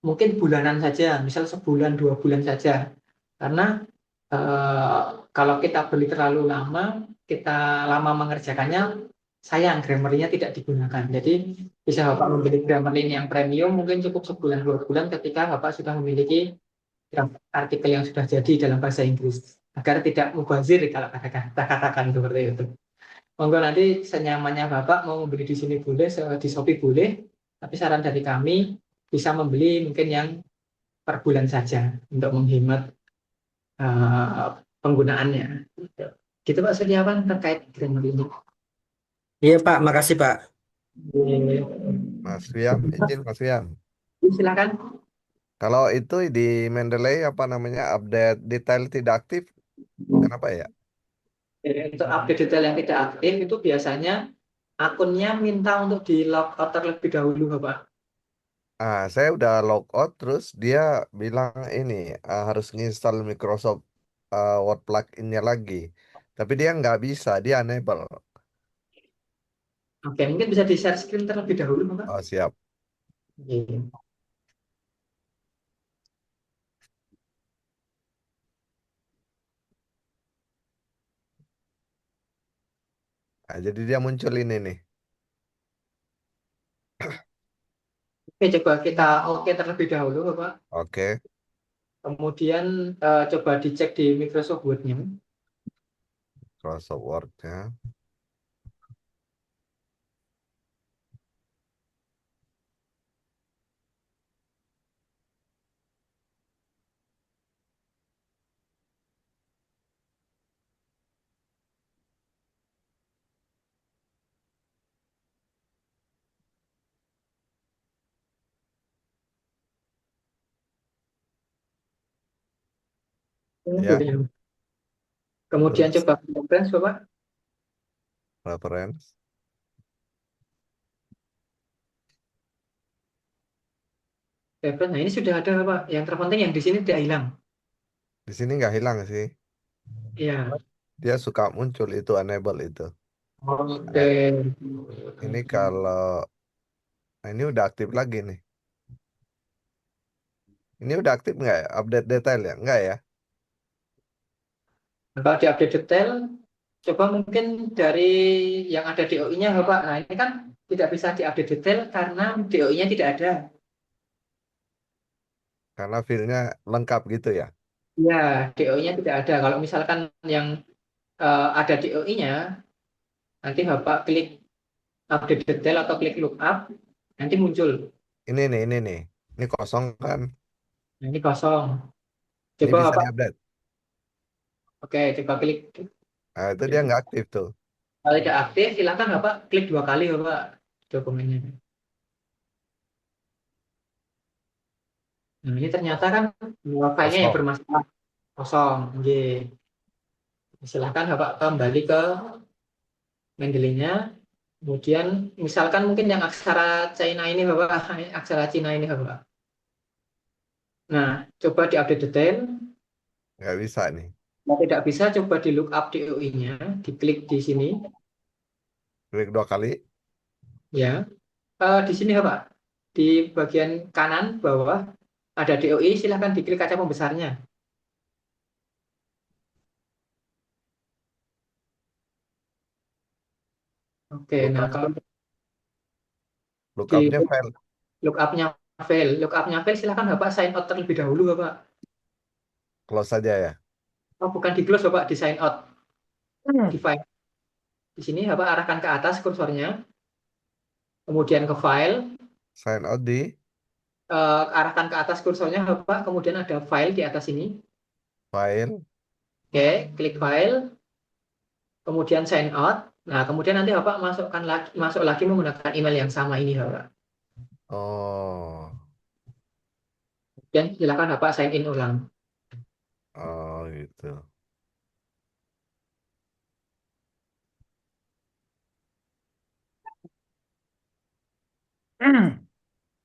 mungkin bulanan saja, misal sebulan, 2 bulan saja. Karena kalau kita beli terlalu lama, kita lama mengerjakannya, sayang Grammarly-nya tidak digunakan. Jadi bisa Bapak membeli Grammarly yang premium mungkin cukup sebulan 2 bulan ketika Bapak sudah memiliki artikel yang sudah jadi dalam bahasa Inggris, agar tidak mubazir kalau katakan seperti itu. Monggo nanti senyamannya Bapak mau membeli di sini boleh, di Shopee boleh, tapi saran dari kami bisa membeli mungkin yang per bulan saja untuk menghemat penggunaannya. Gitu Pak Suryawan terkait Grammarly ini. Iya Pak, makasih Pak. Mas Wiam, izin Mas Wiam. Silakan. Kalau itu di Mendeley apa namanya update detail tidak aktif, kenapa ya? Jadi untuk update detail yang tidak aktif itu biasanya akunnya minta untuk di log out terlebih dahulu, Bapak. Saya udah logout terus dia bilang ini harus nginstal Microsoft Word plugin-nya lagi. Tapi dia nggak bisa, dia enable. Oke, mungkin bisa di share screen terlebih dahulu, Bapak. Oh, siap. Oke. Jadi dia muncul ini nih. Oke, coba kita oke terlebih dahulu, Bapak. Oke, Kemudian coba dicek di Microsoft Word-nya. Microsoft Word-nya. Ya, Kemudian terus coba reference, Bapak. reference. Reference. Nah, ini sudah ada, Bapak. Yang terpenting yang di sini tidak hilang. Di sini nggak hilang sih. Iya. Dia suka muncul itu enable itu. Oke. Ini kalau ini udah aktif lagi nih. Ini udah aktif nggak ya? Update detail ya? Nggak ya? Kalau di update detail, coba mungkin dari yang ada DOI-nya, Bapak. Nah, ini kan tidak bisa diupdate detail karena DOI-nya tidak ada. Karena file-nya lengkap gitu ya. Ya, DOI-nya tidak ada. Kalau misalkan yang ada DOI-nya, nanti Bapak klik update detail atau klik lookup, nanti muncul. Ini nih, ini nih. Ini kosong kan? Nah, ini kosong. Ini Coba bisa Bapak, diupdate. oke, coba klik. Nah, itu dia nggak aktif tuh. Kalau tidak aktif, silakan Bapak klik 2 kali, Bapak, dokumennya. Nah, ini ternyata kan filenya yang Kosong. bermasalah kosong. Oke. Silahkan Bapak kembali ke Mendeley-nya. Kemudian misalkan mungkin yang aksara China ini Bapak, aksara Cina ini Bapak. Nah, coba diupdate detail. Nggak bisa nih. Kalau tidak bisa, coba di lookup DOI-nya, diklik di sini. Klik 2 kali. Ya, di sini Bapak, di bagian kanan bawah ada DOI, silahkan diklik kaca pembesarnya. Oke, nah Lookup, kalau di lookupnya fail. lookupnya fail, silahkan Bapak sign out terlebih dahulu Bapak. Close saja ya. Oh, bukan di close Bapak, di sign out. Di file. Di sini Bapak arahkan ke atas kursornya, kemudian ke file, Sign out di arahkan ke atas kursornya Bapak, kemudian ada file di atas ini. file. Oke, klik file, kemudian sign out. Nah, kemudian nanti Bapak masuk lagi menggunakan email yang sama ini Bapak. Oh. Dan silakan Bapak sign in ulang. Oh, gitu.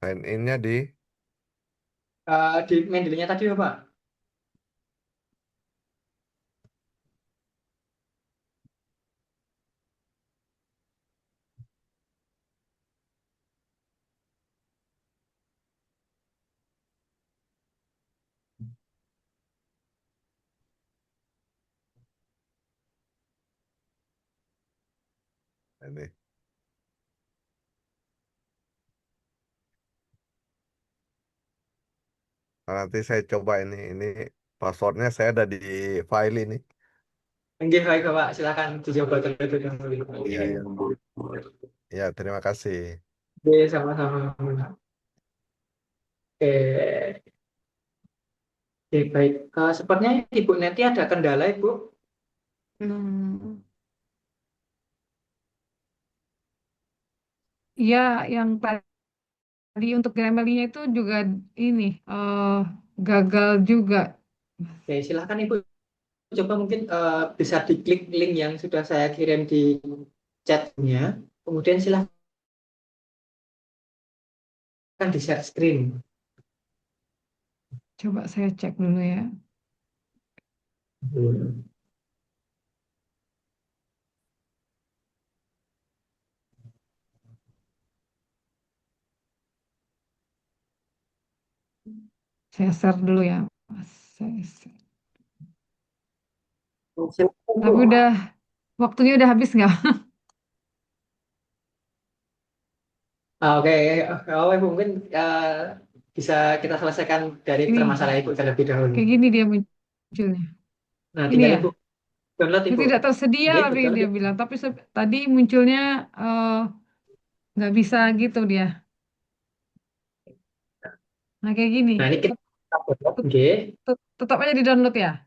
Sign in-nya di Di Mendeley-nya tadi Bapak. ini. Nah, nanti saya coba ini. Ini passwordnya saya ada di file ini. Oke, baik Bapak, silakan dicoba terlebih dahulu. Iya, iya. Ya, terima kasih. Oke, sama-sama. Oke, oke baik. Sepertinya Ibu Neti ada kendala, Ibu. Hmm. Ya, yang untuk Grammarly-nya itu juga ini gagal juga. Oke, silahkan Ibu coba mungkin bisa diklik link yang sudah saya kirim di chatnya. Kemudian silahkan di share screen. Coba saya cek dulu ya. Saya share dulu ya, Mas. Saya share. Silakan, Bu. Tapi waktunya udah habis nggak? Oke, Ibu mungkin bisa kita selesaikan dari Ini permasalahan Ibu terlebih dahulu. kayak gini dia munculnya. Nah, Ini tinggal ya. Ibu download Saya Ibu. tidak tersedia Oke, tapi betul. dia bilang. Tapi tadi munculnya nggak bisa gitu dia. Nah kayak gini. Nah, ini kita download. Oke, Tetap aja di download ya.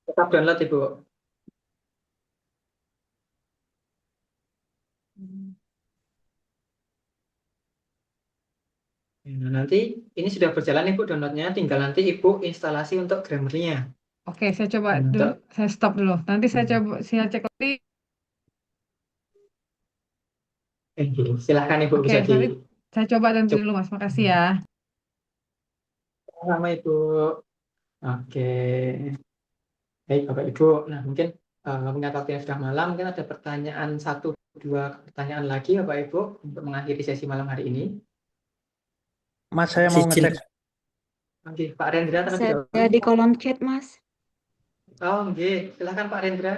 tetap download Ibu. Nah, nanti ini sudah berjalan Ibu downloadnya, tinggal nanti Ibu instalasi untuk Grammarly-nya. Oke, saya coba dulu. Untuk Saya stop dulu. Nanti saya cek lagi. silahkan Ibu Oke, bisa nanti saya coba nanti dulu Mas. Makasih ya. sama Ibu. Oke, baik Bapak Ibu. Nah, mungkin mengingat waktu yang sudah malam, mungkin ada pertanyaan 1-2 pertanyaan lagi Bapak Ibu untuk mengakhiri sesi malam hari ini. Mas, saya mau Cicil. ngecek. Oke, Pak Rendra terlebih Saya dahulu. di kolom chat, Mas. Oh, oke. Silakan Pak Rendra.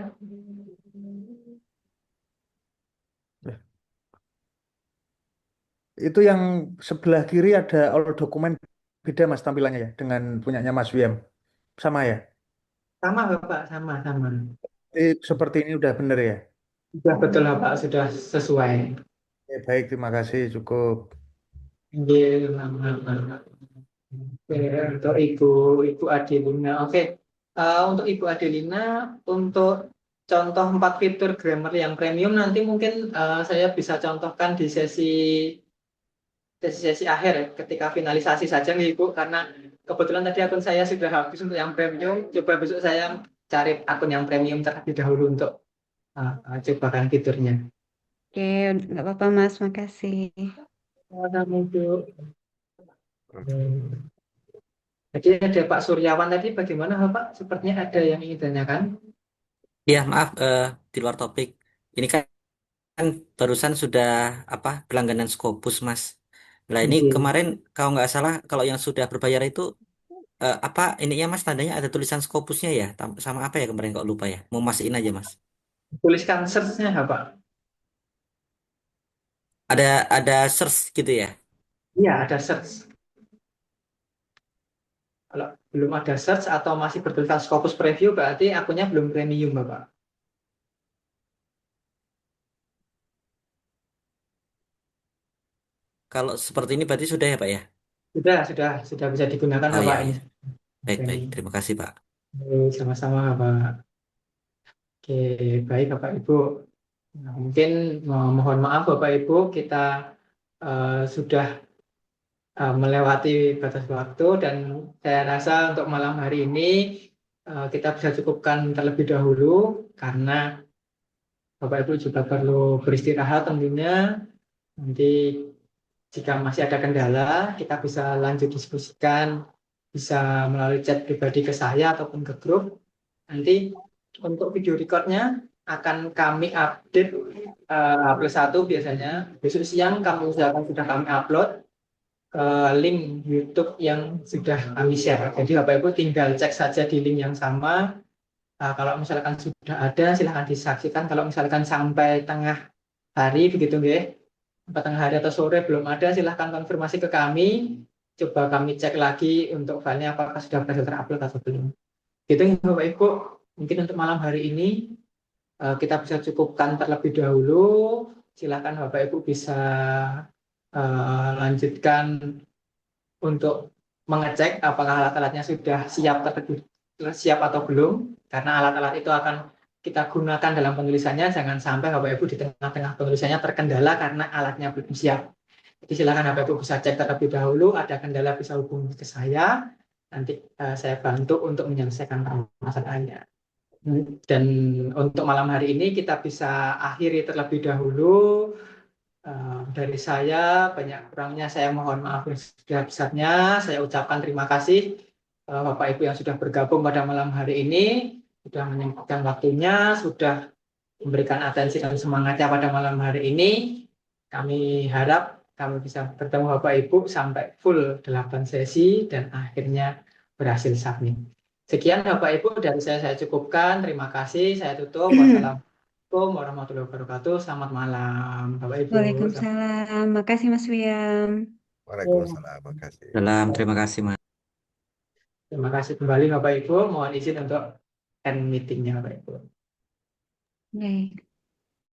Itu yang sebelah kiri ada all dokumen beda Mas tampilannya ya dengan punyanya Mas Wiem. Sama ya? Sama Bapak, sama. Seperti ini udah bener ya? Sudah betul Bapak, sudah sesuai. Baik, terima kasih cukup. Oke, untuk Ibu Adelina. Oke, untuk Ibu Adelina, untuk contoh 4 fitur Grammarly yang premium nanti mungkin saya bisa contohkan di sesi akhir ya, ketika finalisasi saja nih Ibu, karena kebetulan tadi akun saya sudah habis untuk yang premium. Coba besok saya cari akun yang premium terlebih dahulu untuk cobakan fiturnya. Oke, nggak apa-apa, Mas. Makasih. Sama Ibu. Jadi ada Pak Suryawan tadi, bagaimana Pak? Sepertinya ada yang ingin ditanyakan. Ya, maaf di luar topik. Ini kan barusan sudah berlangganan Scopus, Mas. Nah, ini kemarin kalau nggak salah kalau yang sudah berbayar itu ininya Mas, tandanya ada tulisan Scopusnya ya, sama apa ya kemarin kok lupa ya. Mau masukin aja, Mas. Tuliskan search-nya Pak. Ada search gitu ya. Iya, ada search. Kalau belum ada search atau masih bertuliskan Scopus Preview, berarti akunnya belum premium, Bapak. Kalau seperti ini berarti sudah ya, Pak ya? Sudah bisa digunakan, Oh Bapak. ya, Ini. ya. Baik. Terima kasih, Pak. Sama-sama, Bapak. Oke, baik, Bapak Ibu. Nah, mungkin mohon maaf, Bapak Ibu, kita sudah melewati batas waktu, dan saya rasa untuk malam hari ini kita bisa cukupkan terlebih dahulu, karena Bapak Ibu juga perlu beristirahat tentunya. Nanti jika masih ada kendala, kita bisa lanjut diskusikan, bisa melalui chat pribadi ke saya ataupun ke grup. Nanti untuk video recordnya akan kami update H+1 biasanya. Besok siang sudah kami upload ke link YouTube yang sudah kami share. Jadi Bapak Ibu tinggal cek saja di link yang sama. Kalau misalkan sudah ada, silahkan disaksikan. Kalau misalkan sampai tengah hari begitu, sampai tengah hari atau sore belum ada, silahkan konfirmasi ke kami. Coba kami cek lagi untuk filenya apakah sudah berhasil terupload atau belum. Gitu ya Bapak Ibu. Mungkin untuk malam hari ini kita bisa cukupkan terlebih dahulu. Silahkan Bapak Ibu bisa lanjutkan untuk mengecek apakah alat-alatnya sudah siap atau belum, karena alat-alat itu akan kita gunakan dalam penulisannya. Jangan sampai Bapak Ibu di tengah-tengah penulisannya terkendala karena alatnya belum siap. Jadi silakan Bapak Ibu bisa cek terlebih dahulu, ada kendala bisa hubungi ke saya, nanti saya bantu untuk menyelesaikan permasalahannya. Dan untuk malam hari ini kita bisa akhiri terlebih dahulu. Dari saya banyak kurangnya saya mohon maaf yang sebesar-besarnya. Saya ucapkan terima kasih Bapak Ibu yang sudah bergabung pada malam hari ini, sudah menyempatkan waktunya, sudah memberikan atensi dan semangatnya pada malam hari ini. Kami harap kami bisa bertemu Bapak Ibu sampai full 8 sesi dan akhirnya berhasil submit. Sekian Bapak Ibu dari saya cukupkan. Terima kasih. Saya tutup. Wassalamualaikum warahmatullahi wabarakatuh. Selamat malam Bapak Ibu. Waalaikumsalam. Makasih Mas William. Waalaikumsalam. Makasih. Salam, terima kasih Mas. Terima kasih kembali Bapak Ibu. Mohon izin untuk end meetingnya Bapak Ibu. Baik.